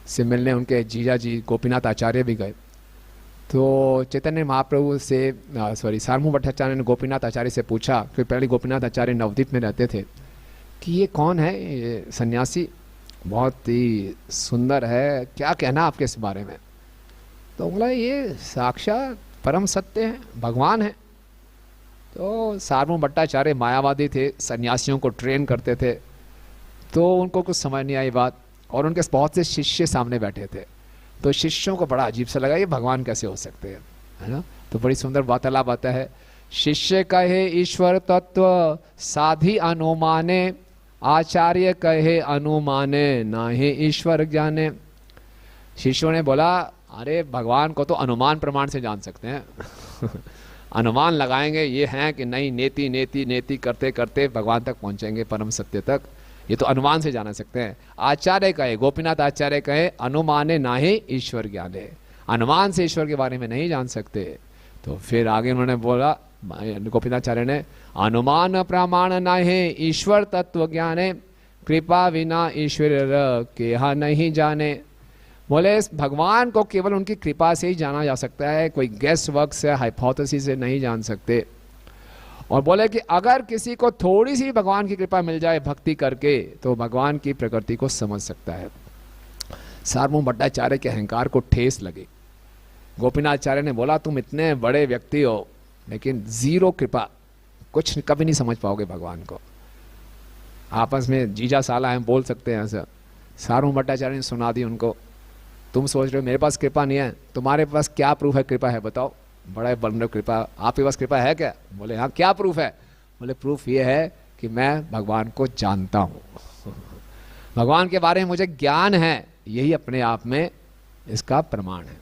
से मिलने उनके जीजा जी गोपीनाथ आचार्य भी गए। तो चैतन्य महाप्रभु से सार्वभौम भट्टाचार्य ने गोपीनाथ आचार्य से पूछा, कि पहले गोपीनाथ आचार्य नवद्वीप में रहते थे, कि ये कौन है? ये सन्यासी बहुत ही सुंदर है, क्या कहना आपके इस बारे में? तो बोला ये साक्षात परम सत्य है, भगवान है। तो सार्वभौम भट्टाचार्य मायावादी थे, सन्यासियों को ट्रेन करते थे, तो उनको कुछ समझ नहीं आई बात, और उनके बहुत से शिष्य सामने बैठे थे। तो शिष्यों को बड़ा अजीब सा लगा, ये भगवान कैसे हो सकते हैं, है ना? तो बड़ी सुंदर वार्तालाप आता है। शिष्य कहे ईश्वर तत्व साधी अनुमाने, आचार्य कहे अनुमाने नाहि ईश्वर ज्ञाने। शिष्यों ने बोला, अरे भगवान को तो अनुमान प्रमाण से जान सकते हैं। अनुमान लगाएंगे ये हैं कि नहीं, नेति नेति नेति करते करते भगवान तक पहुंचेंगे, परम सत्य तक, ये तो अनुमान से जाना सकते हैं। आचार्य कहे, गोपीनाथ आचार्य कहे, अनुमाने नाहि ईश्वर ज्ञाने, अनुमान से ईश्वर के बारे में नहीं जान सकते। तो फिर आगे उन्होंने बोला, गोपीनाथ आचार्य ने, अनुमान प्रमाण नाहि ईश्वर तत्व ज्ञाने, कृपा बिना ईश्वर केहा नहीं जाने। बोले इस भगवान को केवल उनकी कृपा से ही जाना जा सकता है, कोई गेस वर्क से, हाइपोथेसिस से नहीं जान सकते। और बोले कि अगर किसी को थोड़ी सी भगवान की कृपा मिल जाए भक्ति करके, तो भगवान की प्रकृति को समझ सकता है। सार्वभौम भट्टाचार्य के अहंकार को ठेस लगी। गोपीनाथाचार्य ने बोला, तुम इतने बड़े व्यक्ति हो लेकिन जीरो कृपा, कुछ कभी नहीं समझ पाओगे भगवान को। आपस में जीजा साला हैं, बोल सकते हैं ऐसा। सार्वभौम भट्टाचार्य ने सुना दी उनको, तुम सोच रहे हो मेरे पास कृपा नहीं है, तुम्हारे पास क्या प्रूफ है कृपा है, बताओ। बड़ा बड़ा कृपा, आपके पास कृपा है क्या? बोले हाँ, क्या प्रूफ है? बोले प्रूफ ये है कि मैं भगवान को जानता हूँ, भगवान के बारे में मुझे ज्ञान है, यही अपने आप में इसका प्रमाण है।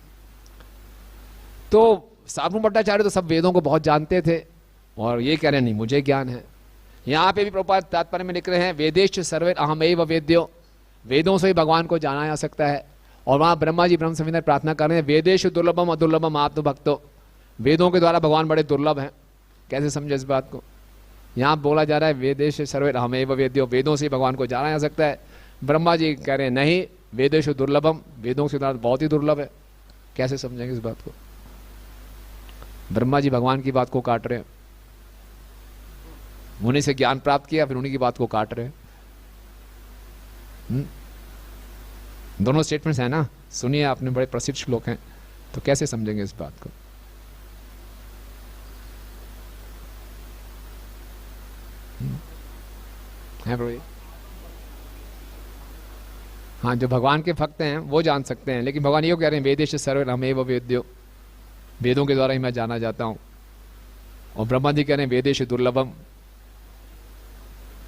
तो सार्वभौम भट्टाचार्य तो सब वेदों को बहुत जानते थे, और ये कह रहे नहीं मुझे ज्ञान है। यहाँ पे भी प्रभुपाद तात्पर्य में लिख रहे हैं, वेदेश सर्वे अहमैव वेद्यो, वेदों से ही भगवान को जाना जा सकता है। और वहाँ ब्रह्मा जी ब्रह्म संविधान प्रार्थना कर रहे हैं, वेदेश दुर्लभम अदुर्लभम आत्म भक्तो, वेदों के द्वारा भगवान बड़े दुर्लभ हैं। कैसे समझे इस बात को? यहाँ बोला जा रहा है वेदेश सर्वे अहमैव वेद्यो, वेदों से भगवान को जाना जा सकता है। ब्रह्मा जी कह रहे हैं नहीं, वेदेश दुर्लभम, वेदों के द्वारा बहुत ही दुर्लभ है। कैसे समझेंगे इस बात को? ब्रह्मा जी भगवान की बात को काट रहे हैं, उन्हीं से ज्ञान प्राप्त किया, फिर उन्हीं की बात को काट रहे हैं। दोनों स्टेटमेंट्स हैं ना, सुनिए आपने, बड़े प्रसिद्ध श्लोक हैं, तो कैसे समझेंगे इस बात को? है प्रभु? हाँ, जो भगवान के भक्त हैं वो जान सकते हैं, लेकिन भगवान ये कह रहे हैं वेदेश सर्वे अहमैव वेद्यो, वेदों के द्वारा ही मैं जाना जाता हूं। और ब्रह्मा जी कह रहे हैं वेदेश दुर्लभम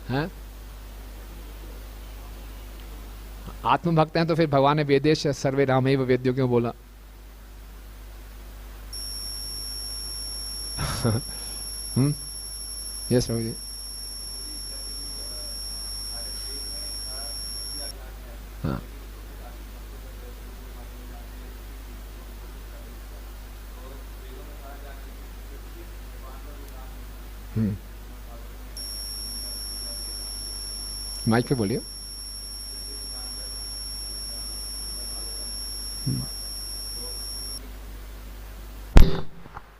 है। आत्मभक्त हैं तो फिर भगवान ने वेदेश सर्वे अहमैव वेद्यो क्यों बोला? यस प्रभु जी। हाँ, माइक पे बोलिए।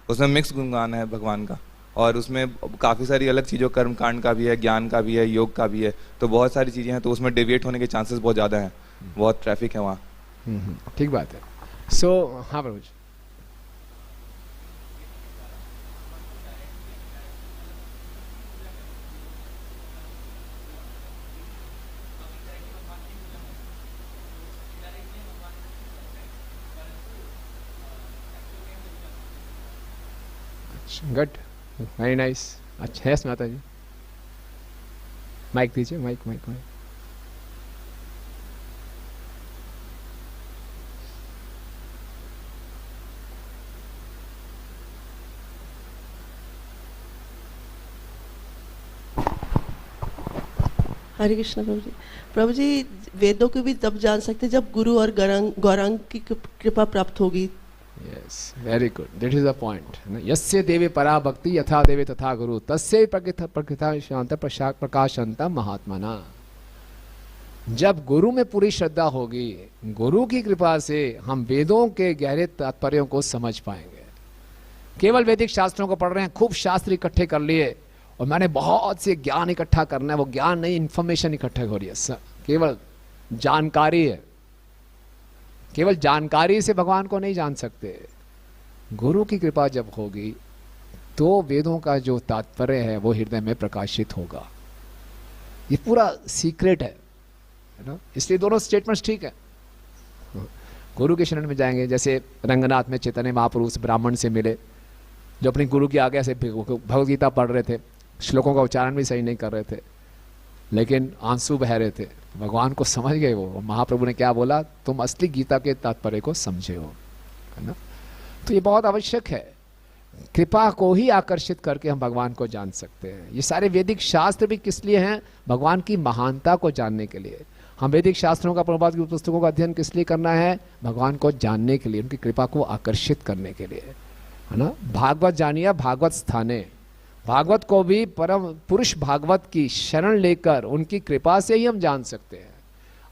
उसमें मिक्स गुणगान है भगवान का, और उसमें काफ़ी सारी अलग चीज़ों, कर्म कांड का भी है, ज्ञान का भी है, योग का भी है, तो बहुत सारी चीज़ें हैं, तो उसमें डेविएट होने के चांसेस बहुत ज़्यादा हैं, बहुत ट्रैफिक है वहाँ। ठीक बात है। सो हाँ प्रभु जी। Good, very nice. अच्छा, यस माता जी, माइक दीजिए, mike mike mike. Hare Krishna प्रभु जी। प्रभु जी, वेदों को भी तब जान सकते जब गुरु और गौरांग की कृपा प्राप्त होगी। Yes, very good, that is the point. यस्य देवे परा भक्ति यथा देवे तथा गुरु तस्य प्रकृता शांत प्रकाशंत महात्मना। जब गुरु में पूरी श्रद्धा होगी, गुरु की कृपा से हम वेदों के गहरे तात्पर्यों को समझ पाएंगे। केवल वैदिक शास्त्रों को पढ़ रहे हैं, खूब शास्त्र इकट्ठे कर लिए और मैंने बहुत से ज्ञान इकट्ठा करना है, वो ज्ञान नहीं, इंफॉर्मेशन इकट्ठा हो रही है, केवल जानकारी है। केवल जानकारी से भगवान को नहीं जान सकते। गुरु की कृपा जब होगी तो वेदों का जो तात्पर्य है वो हृदय में प्रकाशित होगा। ये पूरा सीक्रेट है ना, इसलिए दोनों स्टेटमेंट्स ठीक है। गुरु के शरण में जाएंगे, जैसे रंगनाथ में चैतन्य महाप्रभु उस ब्राह्मण से मिले जो अपने गुरु की आज्ञा से भगवद गीता पढ़ रहे थे, श्लोकों का उच्चारण भी सही नहीं कर रहे थे, लेकिन आंसू बह रहे थे। भगवान को समझ गए वो। महाप्रभु ने क्या बोला, तुम असली गीता के तात्पर्य को समझे हो, है ना। तो ये बहुत आवश्यक है। कृपा को ही आकर्षित करके हम भगवान को जान सकते हैं। ये सारे वैदिक शास्त्र भी किस लिए हैं? भगवान की महानता को जानने के लिए। हम वैदिक शास्त्रों का, प्रभुपाद की पुस्तकों का अध्ययन किस लिए करना है? भगवान को जानने के लिए, उनकी कृपा को आकर्षित करने के लिए, है ना। भागवत जानिए भागवत स्थाने। भागवत को भी परम पुरुष भागवत की शरण लेकर उनकी कृपा से ही हम जान सकते हैं।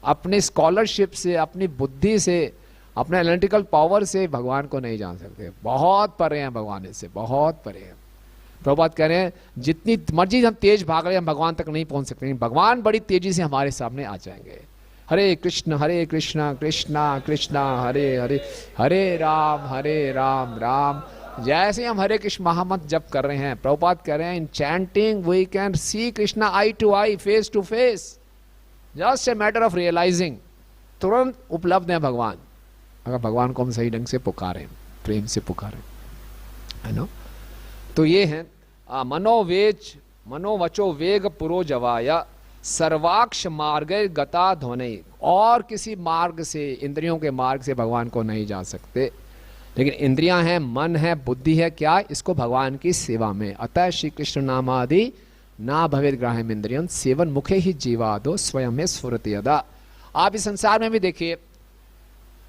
अपने स्कॉलरशिप से, अपनी बुद्धि से, अपने एनालिटिकल पावर से भगवान को नहीं जान सकते। बहुत परे हैं भगवान इससे, बहुत परे हैं। प्रभुपाद कह रहे हैं जितनी मर्जी हम तेज भाग रहे, हम भगवान तक नहीं पहुंच सकते। भगवान बड़ी तेजी से हमारे सामने आ जाएंगे। हरे कृष्ण कृष्णा कृष्णा हरे हरे, हरे राम राम। जैसे हम हरे कृष्ण महामंत्र जप कर रहे हैं, प्रभुपाद कह रहे हैं in chanting we can see Krishna eye to eye, face to face, just a matter of realising. तुरंत उपलब्ध है भगवान, अगर भगवान को हम सही ढंग से पुकारें, प्रेम से पुकारें, है ना। तो ये है मनोवचो वेग पुरोजवाय सर्वाक्ष मार्ग गता ध्वनि। और किसी मार्ग से, इंद्रियों के मार्ग से भगवान को नहीं जा सकते। लेकिन इंद्रियां हैं, मन है, बुद्धि है, क्या? इसको भगवान की सेवा में। अतः श्री कृष्ण नामादि ना भवेद ग्राह्यम इंद्रियं सेवन मुखे ही जीवादो स्वयं में स्फुरति यदा। आप इस संसार में भी देखिए,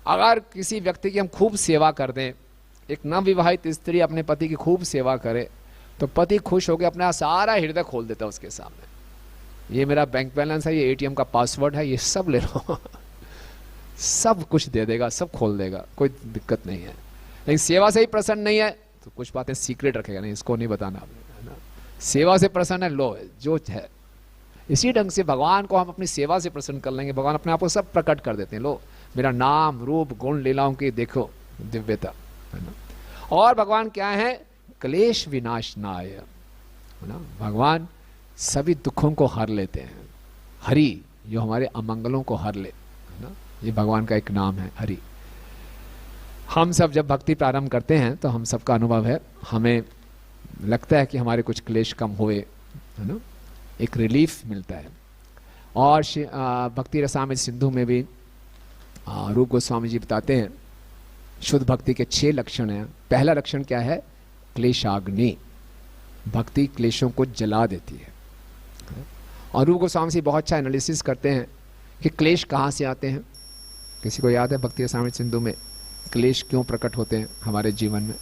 अगर किसी व्यक्ति की हम खूब सेवा कर दें, एक नवविवाहित स्त्री अपने पति की खूब सेवा करे, तो पति खुश होकर अपना सारा हृदय खोल देता है उसके सामने। ये मेरा बैंक बैलेंस है, ये एटीएम का पासवर्ड है, ये सब ले लो सब कुछ दे देगा, सब खोल देगा, कोई दिक्कत नहीं है। लेकिन सेवा से ही प्रसन्न नहीं है तो कुछ बातें सीक्रेट रखेगा, नहीं इसको नहीं बताना आपने, है ना। सेवा से प्रसन्न है, लो जो है। इसी ढंग से भगवान को हम अपनी सेवा से प्रसन्न कर लेंगे। भगवान अपने आप को सब प्रकट कर देते हैं, लो मेरा नाम रूप गुण लीलाओं की देखो दिव्यता, है ना। और भगवान क्या है? क्लेश विनाशनाय, है ना। भगवान सभी दुखों को हर लेते हैं। हरि, जो हमारे अमंगलों को हर ले, है ना। ये भगवान का एक नाम है, हरि। हम सब जब भक्ति प्रारंभ करते हैं तो हम सबका अनुभव है, हमें लगता है कि हमारे कुछ क्लेश कम हुए, है ना, एक रिलीफ मिलता है। और भक्ति रसामृत सिंधु में भी रूप गोस्वामी जी बताते हैं शुद्ध भक्ति के 6 लक्षण हैं। पहला लक्षण क्या है? क्लेशाग्नि। भक्ति क्लेशों को जला देती है। और रूप गोस्वामी जी बहुत अच्छा एनालिसिस करते हैं कि क्लेश कहाँ से आते हैं। किसी को याद है भक्ति रसामृत सिंधु में क्लेश क्यों प्रकट होते हैं हमारे जीवन में?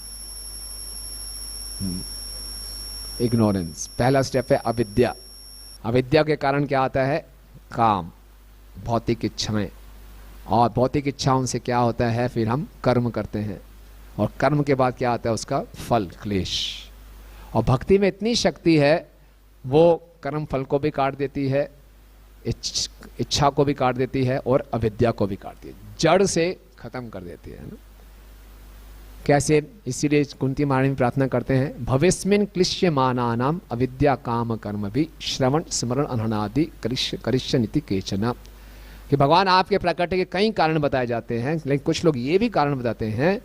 इग्नोरेंस। पहला स्टेप है अविद्या। अविद्या के कारण क्या आता है? काम, भौतिक इच्छाएं। और भौतिक इच्छाओं से क्या होता है? फिर हम कर्म करते हैं, और कर्म के बाद क्या आता है? उसका फल, क्लेश। और भक्ति में इतनी शक्ति है, वो कर्म फल को भी काट देती है, इच्छा को भी काट देती है, और अविद्या को भी काटती है, जड़ से खत्म कर देती है ना। कैसे? इसीलिए कुंती महारानी में प्रार्थना करते हैं, भवेस्मिन क्लिश्यमानानाम अविद्या काम कर्म भी श्रवण स्मरण अनहनादि करिष्यन्ति केचन। कि भगवान आपके प्रकट के कई कारण बताए जाते हैं, लेकिन कुछ लोग ये भी कारण बताते हैं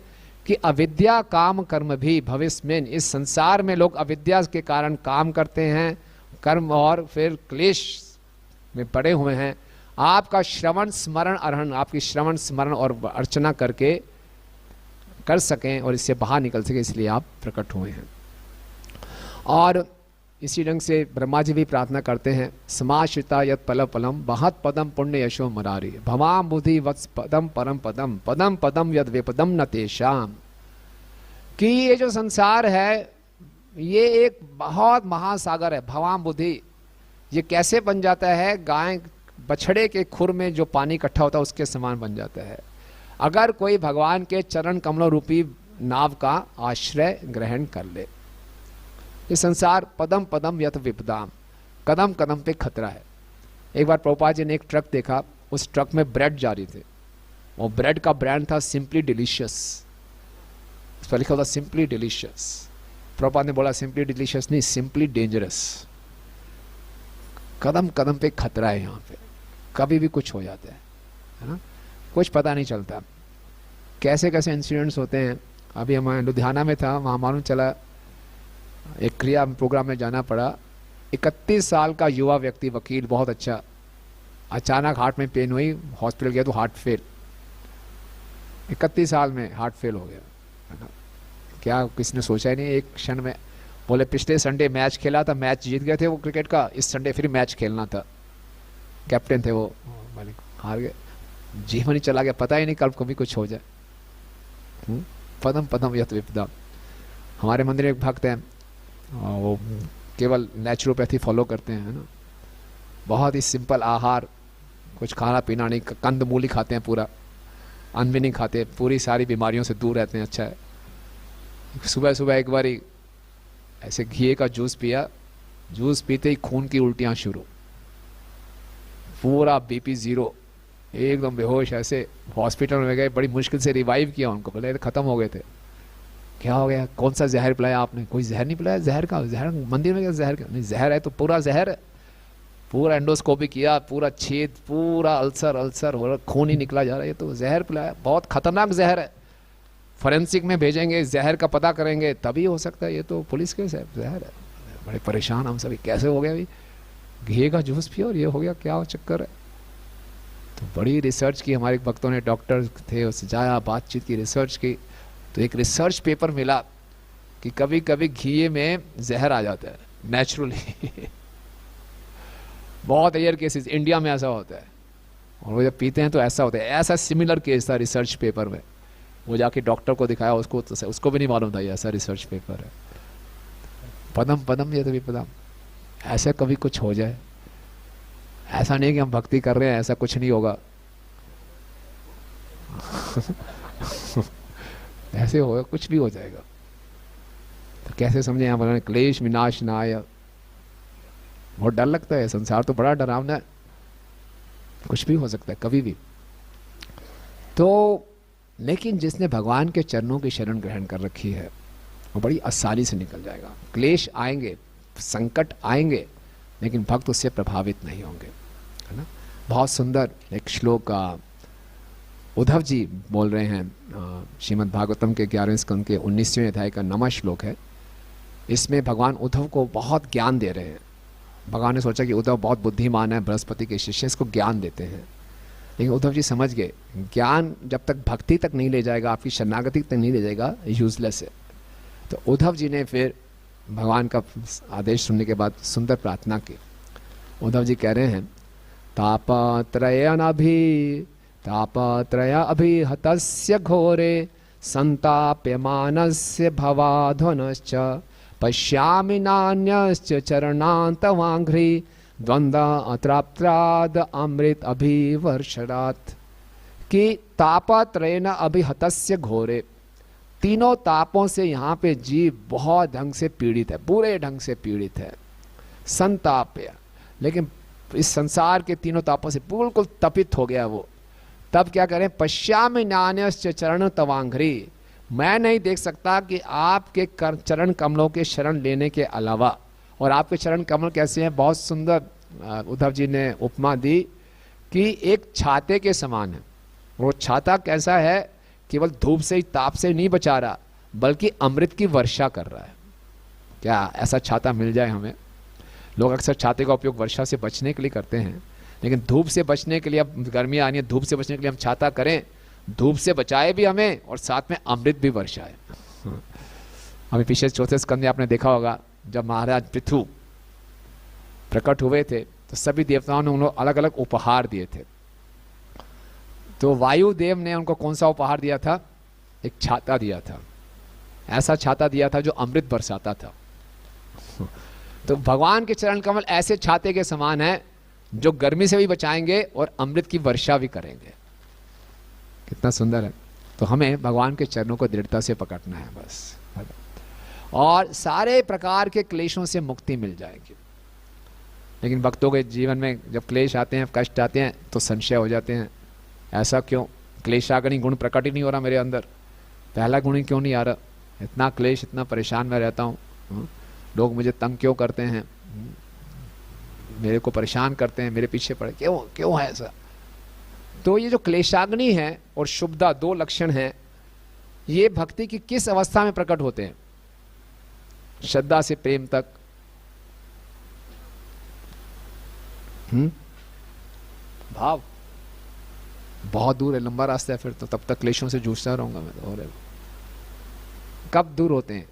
कि कि अविद्या काम कर्म भी भविष्य में, इस संसार में लोग अविद्या के कारण काम करते हैं, कर्म और फिर क्लेश में पड़े हुए हैं। आपका श्रवण स्मरण अरहण, आपकी श्रवण स्मरण और अर्चना करके कर सकें और इससे बाहर निकल सके, इसलिए आप प्रकट हुए हैं। और इसी ढंग से ब्रह्मा जी भी प्रार्थना करते हैं, समाश्रिता यत पल पलम बहत पदम पुण्य यशो मरारी भवाम बुद्धि वत्स पदम परम पदम पदम पदम यद विपदम न तेषाम। कि ये जो संसार है ये एक बहुत महासागर है। भवाम बुद्धि, ये कैसे बन जाता है? गाय बछड़े के खुर में जो पानी इकट्ठा होता है उसके समान बन जाता है, अगर कोई भगवान के चरण कमलों रूपी नाव का आश्रय ग्रहण कर ले। ये संसार पदम पदम यत विपदाम, कदम कदम पे खतरा है। एक बार प्रभुपाद जी ने एक ट्रक देखा, उस ट्रक में ब्रेड जा रही थी, वो ब्रेड का ब्रांड था सिंपली डिलीशियस, उस पर लिखा था सिंपली डिलीशियस। प्रभुपाद ने बोला सिंपली डिलीशियस नहीं, सिंपली डेंजरस। कदम कदम पे खतरा है, यहाँ पे कभी भी कुछ हो जाता है ना, कुछ पता नहीं चलता। कैसे कैसे इंसिडेंट्स होते हैं। अभी हम लुधियाना में था, वहाँ मालूम चला एक क्रिया प्रोग्राम में जाना पड़ा। 31 साल का युवा व्यक्ति, वकील, बहुत अच्छा, अचानक हार्ट में पेन हुई, हॉस्पिटल गया तो हार्ट फेल। 31 साल में हार्ट फेल हो गया। क्या किसने सोचा ही नहीं एक क्षण में। बोले पिछले संडे मैच खेला था, मैच जीत गए थे वो क्रिकेट का, इस संडे फिर मैच खेलना था। कैप्टन थे वो, हार गए, जीवन ही चला गया, पता ही नहीं कल कभी कुछ हो जाए। पदम पदम यत विपदा। हमारे मंदिर में एक भक्त हैं, वो केवल नेचुरोपैथी फॉलो करते हैं, है ना, बहुत ही सिंपल आहार, कुछ खाना पीना नहीं, कंद मूली खाते हैं, पूरा अन्न भी नहीं खाते, पूरी सारी बीमारियों से दूर रहते हैं। अच्छा है। सुबह सुबह एक बार ऐसे घी का जूस पिया, जूस पीते ही खून की उल्टियाँ शुरू, पूरा बीपी जीरो, एकदम बेहोश। ऐसे हॉस्पिटल में गए, बड़ी मुश्किल से रिवाइव किया उनको, बोले खत्म हो गए थे। क्या हो गया? कौन सा जहर पिलाया आपने? कोई जहर नहीं पिलाया। जहर का? जहर मंदिर में क्या जहर का? नहीं, जहर है तो पूरा जहर है। पूरा एंडोस्कोपी किया, पूरा छेद, पूरा अल्सर अल्सर हो रहा, खून ही निकला जा रहा है, ये तो जहर पिलाया, बहुत खतरनाक जहर है। फॉरेंसिक में भेजेंगे, जहर का पता करेंगे तभी हो सकता है, ये तो पुलिस केस है, जहर है। बड़े परेशान हम सभी, कैसे हो गया भाई, घी का जूस पियो और ये हो गया, क्या चक्कर है? तो बड़ी रिसर्च की हमारे भक्तों ने, डॉक्टर थे, उससे जाया, बातचीत की, रिसर्च की, तो एक रिसर्च पेपर मिला कि कभी कभी घी में जहर आ जाता है नेचुरली। बहुत रेयर केसेस इंडिया में ऐसा होता है, और वो जब पीते हैं तो ऐसा होता है। ऐसा सिमिलर केस था रिसर्च पेपर में, वो जाके डॉक्टर को दिखाया, उसको भी नहीं मालूम था ये ऐसा रिसर्च पेपर है। पदम पदम ये तो विपदम, ऐसा कभी कुछ हो जाए। ऐसा नहीं कि हम भक्ति कर रहे हैं ऐसा कुछ नहीं होगा। ऐसे होगा, कुछ भी हो जाएगा। तो कैसे समझे यहाँ बोला क्लेश विनाश ना आया, बहुत डर लगता है। संसार तो बड़ा डरावना है, कुछ भी हो सकता है कभी भी। तो लेकिन जिसने भगवान के चरणों की शरण ग्रहण कर रखी है वो बड़ी आसानी से निकल जाएगा। क्लेश आएंगे, संकट आएंगे, लेकिन भक्त उससे प्रभावित नहीं होंगे, है ना। बहुत सुंदर एक श्लोक उद्धव जी बोल रहे हैं, श्रीमद् भागवतम के 11वें स्कंद के 19वें अध्याय का 9वां श्लोक है। इसमें भगवान उद्धव को बहुत ज्ञान दे रहे हैं। भगवान ने सोचा कि उद्धव बहुत बुद्धिमान है, बृहस्पति के शिष्य, इसको ज्ञान देते हैं। लेकिन उद्धव जी समझ गए ज्ञान जब तक भक्ति तक नहीं ले जाएगा, आपकी शरणागति तक नहीं ले जाएगा, यूजलेस है। तो उद्धव जी ने फिर भगवान का आदेश सुनने के बाद सुंदर प्रार्थना की। उद्धव जी कह रहे हैं, तापत्रय अभिहतस्य घोरे संताप्यमानस्य भवाध्वनश्च पश्यामि नान्यश्च चरणान्तवाङ्घ्रि द्वंद्व अत्राप्त्राद अमृत अभिवर्षरात्। कि तापत्रयेन अभिहतस्य घोरे, तीनों तापों से यहाँ पे जीव बहुत ढंग से पीड़ित है, बुरे ढंग से पीड़ित है। संताप्य, लेकिन इस संसार के तीनों तापों से बिल्कुल तपित हो गया वो। तब क्या करें? पश्यामि नान्यश्च चरण तवांघ्रि, मैं नहीं देख सकता कि आपके चरण कमलों के शरण लेने के अलावा। और आपके चरण कमल कैसे हैं? बहुत सुंदर उद्धव जी ने उपमा दी कि एक छाते के समान है। वो छाता कैसा है केवल धूप से ही, ताप से नहीं बचा रहा, बल्कि अमृत की वर्षा कर रहा है। क्या ऐसा छाता मिल जाए हमें? लोग अक्सर छाते का उपयोग वर्षा से बचने के लिए करते हैं, लेकिन धूप से बचने के लिए, अब गर्मी आनी है, धूप से बचने के लिए हम छाता करें, धूप से बचाए भी हमें और साथ में अमृत भी वर्षाए। हमें पिछले 4थे स्कंद में आपने देखा होगा, जब महाराज पृथु प्रकट हुए थे तो सभी देवताओं ने उन्हें अलग अलग उपहार दिए थे। तो वायुदेव ने उनको कौन सा उपहार दिया था? एक छाता दिया था। ऐसा छाता दिया था जो अमृत बरसाता था। तो भगवान के चरण कमल ऐसे छाते के समान है जो गर्मी से भी बचाएंगे और अमृत की वर्षा भी करेंगे। कितना सुंदर है। तो हमें भगवान के चरणों को दृढ़ता से पकड़ना है बस, और सारे प्रकार के क्लेशों से मुक्ति मिल जाएगी। लेकिन भक्तों के जीवन में जब क्लेश आते हैं, कष्ट आते हैं, तो संशय हो जाते हैं, ऐसा क्यों? क्लेशाग्नि गुण प्रकट ही नहीं हो रहा मेरे अंदर, पहला गुण ही क्यों नहीं आ रहा? इतना क्लेश, इतना परेशान मैं रहता हूँ, लोग मुझे तंग क्यों करते हैं, मेरे को परेशान करते हैं, मेरे पीछे पड़े, क्यों क्यों है ऐसा? तो ये जो क्लेशाग्नि है और शुभदा, 2 लक्षण हैं, ये भक्ति की किस अवस्था में प्रकट होते हैं? श्रद्धा से प्रेम तक। भाव बहुत दूर है, लंबा रास्ता है फिर तो, तब तक क्लेशों से जूझता रहूंगा मैं तो। और कब दूर होते हैं?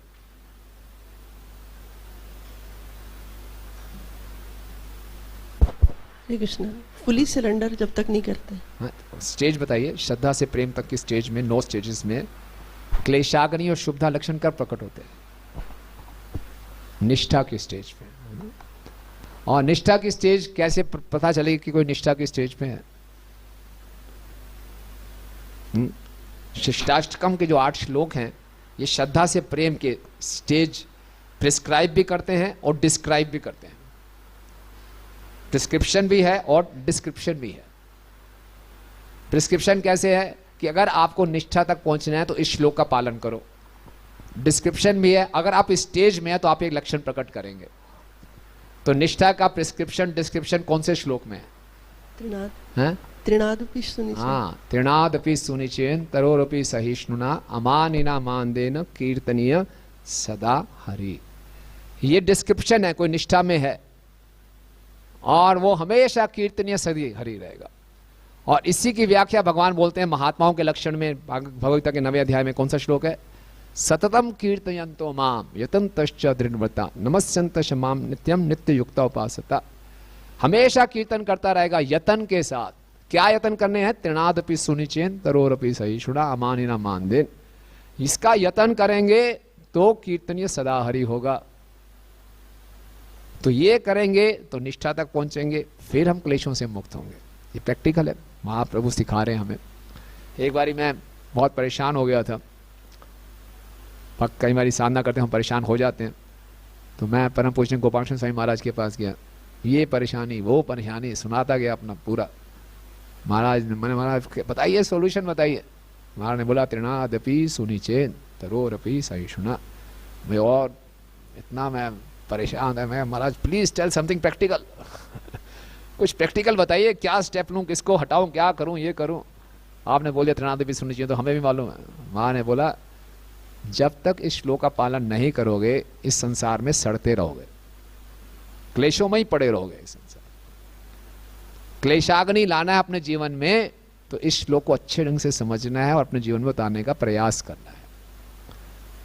श्री कृष्ण, फुली सरेंडर जब तक नहीं करते। हाँ, स्टेज बताइए, श्रद्धा से प्रेम तक की स्टेज में, 9 स्टेजेस में क्लेशाग्नि और शुभदा लक्षण कब प्रकट होते हैं? निष्ठा की स्टेज पे। और निष्ठा की स्टेज कैसे पता चलेगी कि कोई निष्ठा की स्टेज पे है? शिष्टाष्टकम के जो 8 श्लोक हैं, ये श्रद्धा से प्रेम के स्टेज प्रिस्क्राइब भी करते हैं और डिस्क्राइब भी करते हैं। प्रिस्क्रिप्शन भी है और डिस्क्रिप्शन भी है। प्रिस्क्रिप्शन कैसे है कि अगर आपको निष्ठा तक पहुंचना है तो इस श्लोक का पालन करो। डिस्क्रिप्शन भी है, अगर आप इस स्टेज में है तो आप एक लक्षण प्रकट करेंगे। तो निष्ठा का प्रिस्क्रिप्शन, डिस्क्रिप्शन कौन से श्लोक में है? त्रिनादपि सुनिचेन। हाँ, त्रिनादपि सुनिचेन तरोरपि सहिष्णुना अमानिना मानदेन कीर्तनीय सदा हरि। ये डिस्क्रिप्शन है, कोई निष्ठा में है और वो हमेशा कीर्तनीय सदी हरि रहेगा। और इसी की व्याख्या भगवान बोलते हैं महात्माओं के लक्षण में, भगवद गीता के 9वें अध्याय में। कौन सा श्लोक है? सततम कीर्तयन्तो माम यतन्तश्च दृढ़व्रता नमस्यन्तश्च माम नित्यम नित्य युक्ता उपासता। हमेशा कीर्तन करता रहेगा यतन के साथ। क्या यतन करने हैं? त्रिनादपि सुनिचेन तरोरपि सहिष्णुना अमानिना मानदेन। इसका यतन करेंगे तो कीर्तनीय सदा हरि होगा। तो ये करेंगे तो निष्ठा तक पहुंचेंगे, फिर हम क्लेशों से मुक्त होंगे। ये प्रैक्टिकल है, महाप्रभु सिखा रहे हैं हमें। एक बारी मैं बहुत परेशान हो गया था। कई बार साधना करते हम परेशान हो जाते हैं, तो मैं परम पूज्य गोपाल कृष्ण स्वामी महाराज के पास गया। ये परेशानी वो परेशानी सुनाता गया अपना पूरा। महाराज मैंने, महाराज बताइए सॉल्यूशन बताइए। महाराज ने बोला त्रिनादपि सुनिचेन तरोरपि सहिष्णुना। मैं और इतना मैं परेशान है, मैं महाराज प्लीज टेल समथिंग प्रैक्टिकल। कुछ प्रैक्टिकल बताइए, क्या स्टेप लूँ, किसको हटाऊं, क्या करूं, ये करूं। आपने बोल दिया त्रिनादपि सुनिचेन, तो हमें भी मालूम है। महाराज ने बोला जब तक इस श्लोक का पालन नहीं करोगे इस संसार में सड़ते रहोगे, क्लेशों में ही पड़े रहोगे। इस संसार क्लेशाग्नि लाना है अपने जीवन में, तो इस श्लोक को अच्छे ढंग से समझना है और अपने जीवन में उतारने का प्रयास करना है।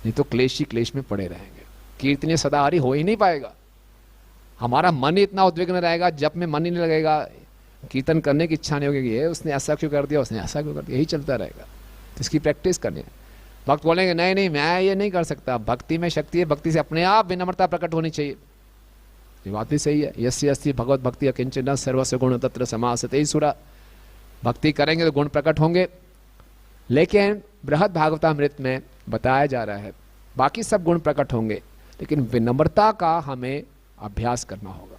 नहीं तो क्लेश ही क्लेश में पड़े रहेंगे, कीर्तनीय सदाहरि हो ही नहीं पाएगा। हमारा मन ही इतना उद्विग्न रहेगा, जब में मन ही नहीं लगेगा, कीर्तन करने की इच्छा नहीं होगी। ये उसने ऐसा क्यों कर दिया, उसने ऐसा क्यों कर दिया, यही चलता रहेगा। तो इसकी प्रैक्टिस करनी है। भक्त बोलेंगे नहीं नहीं मैं ये नहीं कर सकता। भक्ति में शक्ति है, भक्ति से अपने आप विनम्रता प्रकट होनी चाहिए। ये बात भी सही है। यस्य अस्ति भगवत भक्ति अकिंचन सर्वस्व गुण तत्र समासते सुरा। भक्ति करेंगे तो गुण प्रकट होंगे। लेकिन बृहद भागवतामृत में बताया जा रहा है बाकी सब गुण प्रकट होंगे, लेकिन विनम्रता का हमें अभ्यास करना होगा।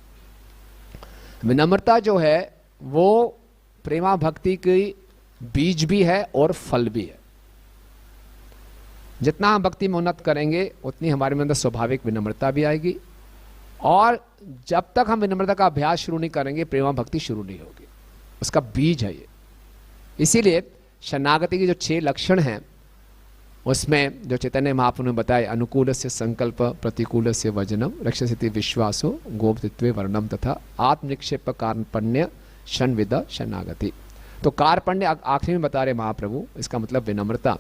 विनम्रता जो है वो प्रेमा भक्ति की बीज भी है और फल भी है। जितना हम भक्ति में उन्नत करेंगे उतनी हमारे में अंदर स्वाभाविक विनम्रता भी आएगी, और जब तक हम विनम्रता का अभ्यास शुरू नहीं करेंगे प्रेमा भक्ति शुरू नहीं होगी। उसका बीज है ये। इसीलिए शरणागति के जो 6 लक्षण हैं उसमें जो चैतन्य महाप्रभु ने बताए, अनुकूल से संकल्प, प्रतिकूल से वजनम, रक्षसिति विश्वासो, गोपतित्वे वर्णम तथा आत्मनिक्षेप कार्पण्य शनविद शरणागति। तो कार्पण्य आखिरी में बता रहे महाप्रभु, इसका मतलब विनम्रता।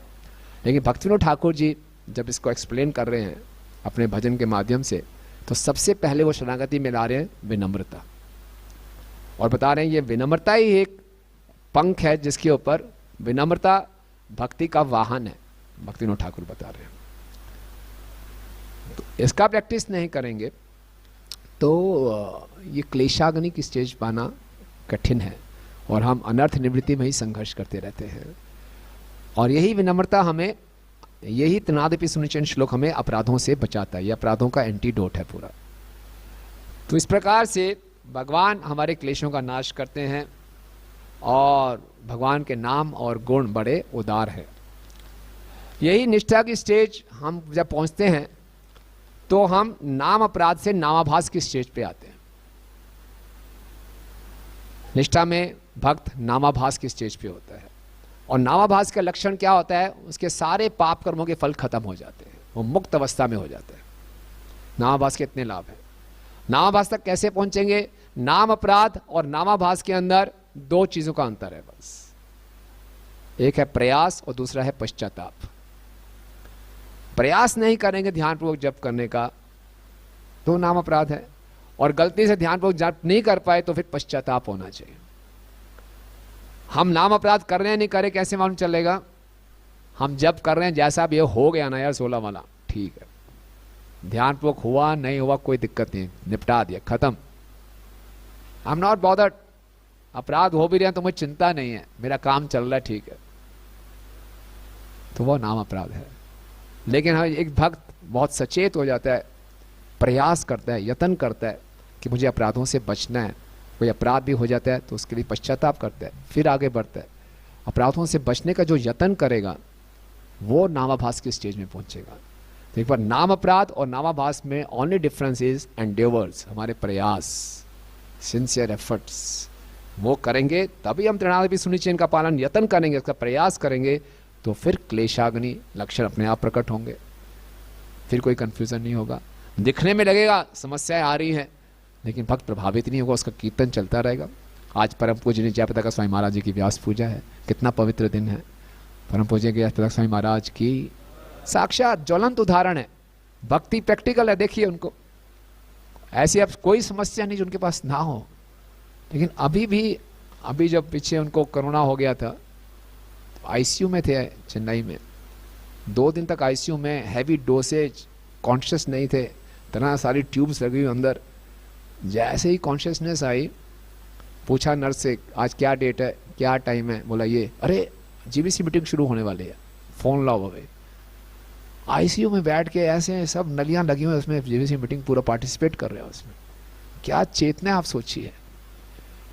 लेकिन भक्तिविनोद ठाकुर जी जब इसको एक्सप्लेन कर रहे हैं अपने भजन के माध्यम से, तो सबसे पहले वो शरणागति में ला रहे हैं विनम्रता, और बता रहे हैं ये विनम्रता ही एक पंख है जिसके ऊपर, विनम्रता भक्ति का वाहन है, भक्तिविनोद ठाकुर बता रहे हैं। तो इसका प्रैक्टिस नहीं करेंगे तो ये क्लेशाग्नि की स्टेज पाना कठिन है, और हम अनर्थ निवृत्ति में ही संघर्ष करते रहते हैं। और यही विनम्रता हमें, यही तनादपि सुनिचन श्लोक हमें अपराधों से बचाता है, ये अपराधों का एंटीडोट है पूरा। तो इस प्रकार से भगवान हमारे क्लेशों का नाश करते हैं, और भगवान के नाम और गुण बड़े उदार है। यही निष्ठा की स्टेज हम जब पहुंचते हैं तो हम नाम अपराध से नामाभास की स्टेज पे आते हैं। निष्ठा में भक्त नामाभास की स्टेज पे होता है, और नामाभास का लक्षण क्या होता है, उसके सारे पाप कर्मों के फल खत्म हो जाते हैं, वो मुक्त अवस्था में हो जाता है। नामाभास के इतने लाभ हैं। नामाभास तक कैसे पहुंचेंगे? नाम अपराध और नामाभास के अंदर 2 चीजों का अंतर है बस, एक है प्रयास और दूसरा है पश्चाताप। प्रयास नहीं करेंगे ध्यानपूर्वक जप करने का तो नाम अपराध है, और गलती से ध्यानपूर्वक जप नहीं कर पाए तो फिर पश्चाताप होना चाहिए। हम नाम अपराध कर रहे हैं नहीं करे कैसे मालूम चलेगा? हम जप कर रहे हैं, जैसा भी हो गया ना यार 16 वाला, ठीक है, ध्यानपूर्वक हुआ नहीं हुआ कोई दिक्कत नहीं, निपटा दिया, खत्म, आई एम नॉट बॉदर्ड। अपराध हो भी रहे हैं तो मुझे चिंता नहीं है, मेरा काम चल रहा है, ठीक है, तो वो नाम अपराध है। लेकिन हाँ, एक भक्त बहुत सचेत हो जाता है, प्रयास करता है, यत्न करता है कि मुझे अपराधों से बचना है, कोई अपराध भी हो जाता है तो उसके लिए पश्चाताप करता है, फिर आगे बढ़ता है, अपराधों से बचने का जो यत्न करेगा वो नामाभास की स्टेज में पहुंचेगा। तो एक बार नाम अपराध और नामाभास में ओनली डिफरेंस इज एंडेवर्स, हमारे प्रयास, सिंसियर एफर्ट्स, वो करेंगे तभी हम त्रिनादपि सुनिचयन का पालन यत्न करेंगे, उसका प्रयास करेंगे, तो फिर क्लेशाग्नि लक्षण अपने आप प्रकट होंगे, फिर कोई कंफ्यूजन नहीं होगा। दिखने में लगेगा समस्याएं आ रही हैं, लेकिन भक्त प्रभावित नहीं होगा, उसका कीर्तन चलता रहेगा। आज परम पूज्य जयप्रताप स्वामी महाराज जी की व्यास पूजा है, कितना पवित्र दिन है। परम पूज्य के जयप्रताप स्वामी महाराज की साक्षात ज्वलंत उदाहरण है, भक्ति प्रैक्टिकल है। देखिए उनको ऐसी अब कोई समस्या नहीं जो उनके पास ना हो, लेकिन अभी जब पीछे उनको कोरोना हो गया था, आईसीयू में थे चेन्नई में, 2 दिन तक आईसीयू में, हैवी डोसेज, कॉन्शियस नहीं थे, तरह सारी ट्यूब्स लगी हुई अंदर। जैसे ही कॉन्शियसनेस आई, पूछा नर्स से आज क्या डेट है, क्या टाइम है, बोला ये, अरे जीबीसी मीटिंग शुरू होने वाली है, फोन लाओ अवे। आईसीयू में बैठ के ऐसे सब नलियां लगी हुई उसमें, जीबीसी मीटिंग पूरा पार्टिसिपेट कर रहे हैं उसमें। क्या चेतना आप सोचिए,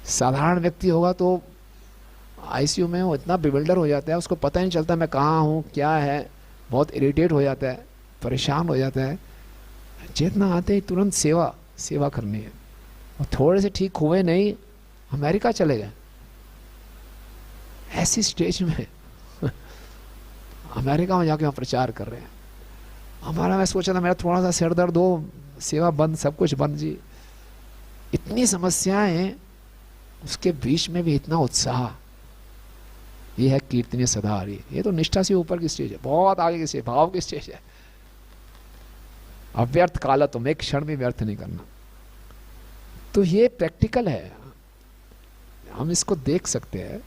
साधारण व्यक्ति होगा तो आईसीयू में वो इतना बिविल्डर हो जाता है, उसको पता ही नहीं चलता मैं कहाँ हूँ, क्या है, बहुत इरिटेट हो जाता है, परेशान हो जाता है। चेतना आते ही तुरंत सेवा करनी है। और थोड़े से ठीक हुए नहीं, अमेरिका चले गए, ऐसी स्टेज में अमेरिका में जाके वहाँ प्रचार कर रहे हैं। मैं सोचा था मेरा थोड़ा सा सिर दर्द हो, सेवा बंद, सब कुछ बंद जी, इतनी समस्याएं, उसके बीच में भी इतना उत्साह। ये है कीर्तनीय सदा हरि, ये तो निष्ठा से ऊपर की स्टेज है, बहुत आगे की स्टेज, भाव की स्टेज है। अव्यर्थ काल तुम, एक क्षण भी व्यर्थ नहीं करना। तो ये प्रैक्टिकल है, हम इसको देख सकते हैं।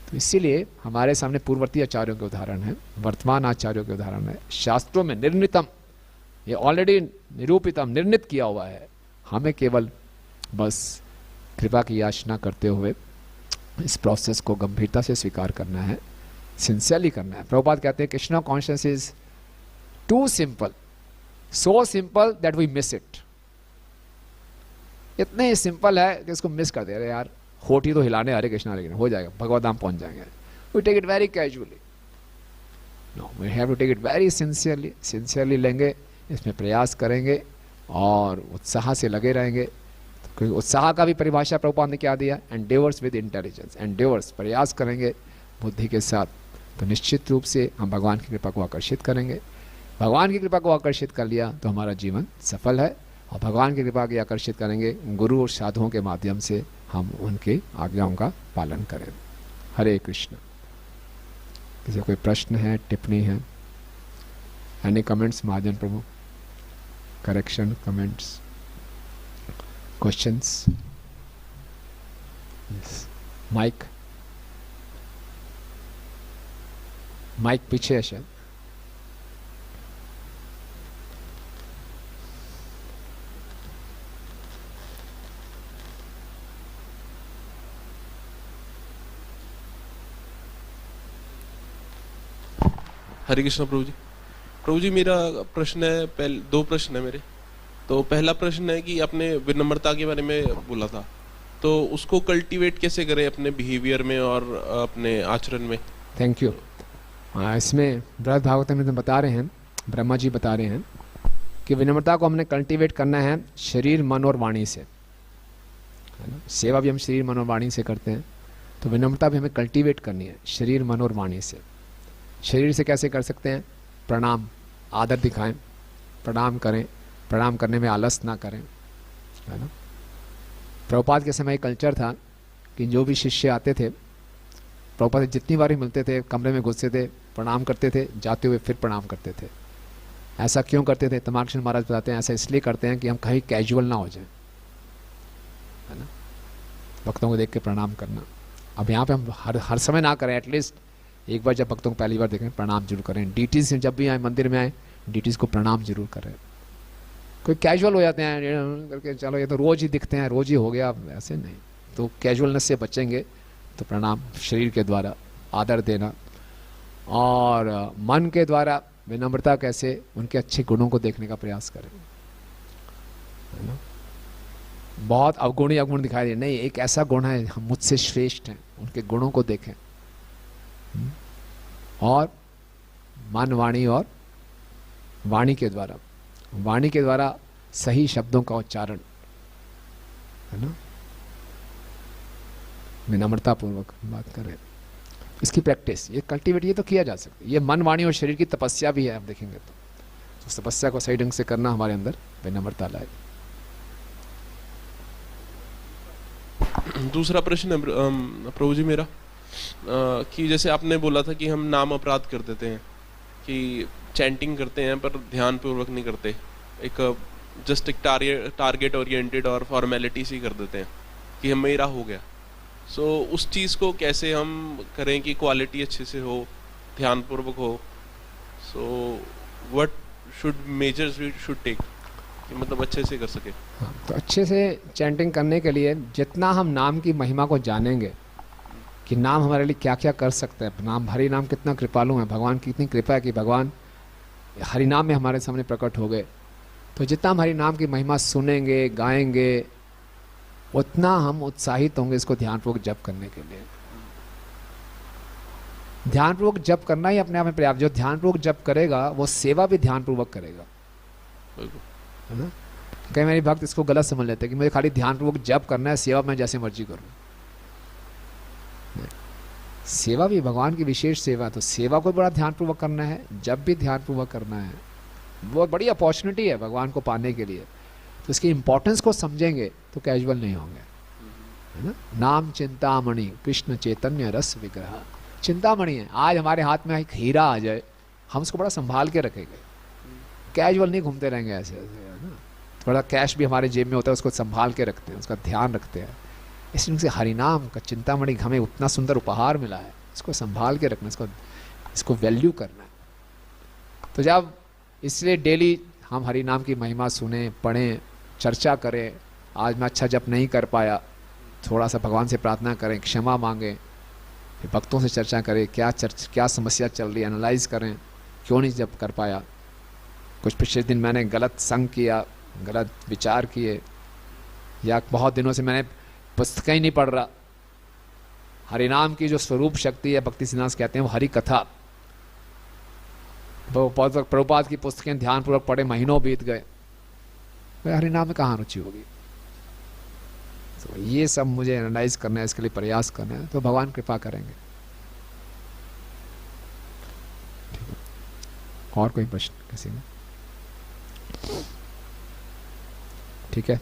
तो इसीलिए हमारे सामने पूर्ववर्ती आचार्यों के उदाहरण है, वर्तमान आचार्यों के उदाहरण है, शास्त्रों में निर्णितम, ये ऑलरेडी निरूपितम, निर्णित किया हुआ है। हमें केवल बस कृपा की याचना करते हुए इस प्रोसेस को गंभीरता से स्वीकार करना है, सिंसियरली करना है। प्रभुपाद कहते हैं Krishna conscious is too simple, so simple that we miss it. इतने सिंपल है कि इसको मिस कर दे रहे यार, होठी तो हिलाने हरे कृष्णा लेकिन हो जाएगा, भगवत धाम पहुंच जाएंगे। We take it very casually, no we have to take it very sincerely लेंगे, इसमें प्रयास करेंगे और उत्साह से लगे रहेंगे। क्योंकि उत्साह का भी परिभाषा प्रभुपाद ने क्या दिया, एंडेवर्स विद इंटेलिजेंस। एंडेवर्स प्रयास करेंगे बुद्धि के साथ, तो निश्चित रूप से हम भगवान की कृपा को आकर्षित करेंगे। भगवान की कृपा को आकर्षित कर लिया तो हमारा जीवन सफल है, और भगवान की कृपा को आकर्षित करेंगे गुरु और साधुओं के माध्यम से हम उनके आज्ञाओं का पालन करें। हरे कृष्ण। किसी कोई प्रश्न है, टिप्पणी है? एनी कमेंट्स महाजन प्रभु? Correction, comments, questions? Mike mike पीछे है शायद। हरे कृष्ण प्रभु जी। प्रभु जी मेरा प्रश्न है, दो प्रश्न है मेरे। तो पहला प्रश्न है कि आपने विनम्रता के बारे में बोला था, तो उसको कल्टीवेट कैसे करें अपने बिहेवियर में और अपने आचरण में? Thank you. इसमें बृहद भागवतम में बता रहे हैं, ब्रह्मा जी बता रहे हैं कि विनम्रता को हमने कल्टीवेट करना है शरीर, मन और वाणी से, है ना। सेवा भी हम शरीर, मन और वाणी से करते हैं, तो विनम्रता भी हमें कल्टीवेट करनी है शरीर, मन और वाणी से। शरीर से कैसे कर सकते हैं? प्रणाम, आदर दिखाएं, प्रणाम करें, प्रणाम करने में आलस ना करें, है ना। प्रभुपाद के समय कल्चर था कि जो भी शिष्य आते थे, प्रभुपाद से जितनी बार मिलते थे, कमरे में घुसते थे, प्रणाम करते थे, जाते हुए फिर प्रणाम करते थे। ऐसा क्यों करते थे? तमाम महाराज बताते हैं ऐसा इसलिए करते हैं कि हम कहीं कैजुअल ना हो जाए, है ना। भक्तों को देख के प्रणाम करना। अब यहाँ पे हम हर समय ना करें, एटलीस्ट एक बार जब भक्तों को पहली बार देखें प्रणाम जरूर करें। डीटीज जब भी आए, मंदिर में आए, डीटीज को प्रणाम जरूर करें। कोई कैजुअल हो जाते हैं करके, चलो ये तो रोज़ ही दिखते हैं, रोज़ ही हो गया, ऐसे नहीं। तो कैजुअलनेस से बचेंगे तो प्रणाम शरीर के द्वारा, आदर देना, और मन के द्वारा विनम्रता कैसे, उनके अच्छे गुणों को देखने का प्रयास करें, है ना। बहुत अवगुणी अवगुण दिखाई दे, नहीं, एक ऐसा गुण है हम मुझसे श्रेष्ठ हैं, उनके गुणों को देखें। और मन, वाणी और वाणी के द्वारा सही शब्दों का उच्चारण, है ना, विनम्रता पूर्वक बात करें। इसकी प्रैक्टिस, ये कल्टीवेट, ये तो किया जा सकता है। ये मन, वाणी और शरीर की तपस्या भी है, आप देखेंगे तो उस तपस्या को सही ढंग से करना हमारे अंदर विनम्रता लाए। दूसरा प्रश्न है प्रभु जी मेरा, कि जैसे आपने बोला था कि हम नाम अपराध कर देते हैं, कि चैंटिंग करते हैं पर ध्यान पूर्वक नहीं करते, एक जस्ट एक टारगेट ओरिएंटेड और फॉर्मेलिटी सी कर देते हैं कि हम मेरा हो गया। सो उस चीज़ को कैसे हम करें कि क्वालिटी अच्छे से हो, ध्यान पूर्वक हो? So what should measures we should take, मतलब अच्छे से कर सके? हाँ, तो अच्छे से चैंटिंग करने के लिए जितना हम नाम की महिमा को जानेंगे कि नाम हमारे लिए क्या क्या कर सकता है, नाम, हरि नाम कितना कृपालु है, भगवान की इतनी कृपा है कि भगवान हरि नाम में हमारे सामने प्रकट हो गए, तो जितना हम हरि नाम की महिमा सुनेंगे, गाएंगे, उतना हम उत्साहित होंगे इसको ध्यानपूर्वक जप करने के लिए। ध्यानपूर्वक जप करना ही अपने आप में पर्याप्त। जो ध्यानपूर्वक जप करेगा वो सेवा भी ध्यानपूर्वक करेगा, है ना। कई मेरे भक्त इसको गलत समझ लेते हैं कि मुझे खाली ध्यानपूर्वक जप करना है, सेवा मैं जैसे मर्जी करूं। सेवा भी भगवान की विशेष सेवा, तो सेवा को बड़ा ध्यानपूर्वक करना है, जब भी ध्यानपूर्वक करना है। बहुत बड़ी अपॉर्चुनिटी है भगवान को पाने के लिए, तो इसकी इंपॉर्टेंस को समझेंगे तो कैजुअल नहीं होंगे, है ना। नाम चिंतामणि कृष्ण चैतन्य रस विग्रह, चिंतामणि है। आज हमारे हाथ में एक हीरा आ जाए, हम उसको बड़ा संभाल के रखेंगे, कैजुअल नहीं घूमते रहेंगे ऐसे ऐसे, है ना। थोड़ा कैश भी हमारे जेब में होता है, उसको संभाल के रखते हैं, उसका ध्यान रखते हैं। इसलिए से हरिनाम का चिंतामणि हमें उतना सुंदर उपहार मिला है, इसको संभाल के रखना, इसको वैल्यू करना है। तो जब इसलिए डेली हम हरिनाम की महिमा सुने, पढ़ें, चर्चा करें। आज मैं अच्छा जप नहीं कर पाया, थोड़ा सा भगवान से प्रार्थना करें, क्षमा मांगें, फिर भक्तों से चर्चा करें, क्या समस्या चल रही है, एनालाइज करें, क्यों नहीं जप कर पाया। कुछ पिछले दिन मैंने गलत संग किया, गलत विचार किए, या बहुत दिनों से मैंने पुस्तकें ही नहीं पढ़ रहा। हरिनाम की जो स्वरूप शक्ति है, भक्ति सिद्धांत कहते हैं, वो हरि कथा। प्रभुपाद की पुस्तकें ध्यानपूर्वक पढ़े, महीनों बीत गए, हरिनाम में कहाँ रुचि होगी। तो ये सब मुझे एनालाइज करना है, इसके लिए प्रयास करना है, तो भगवान कृपा करेंगे। और कोई प्रश्न किसी में? ठीक है,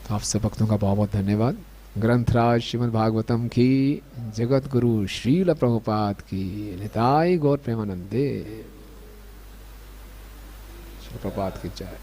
तो आप सब भक्तों का बहुत बहुत धन्यवाद। ग्रंथराज श्रीमद् भागवतम की, जगत गुरु श्रील प्रभुपाद की, निताई गौर प्रेमानंदे, श्री प्रभुपाद की जय।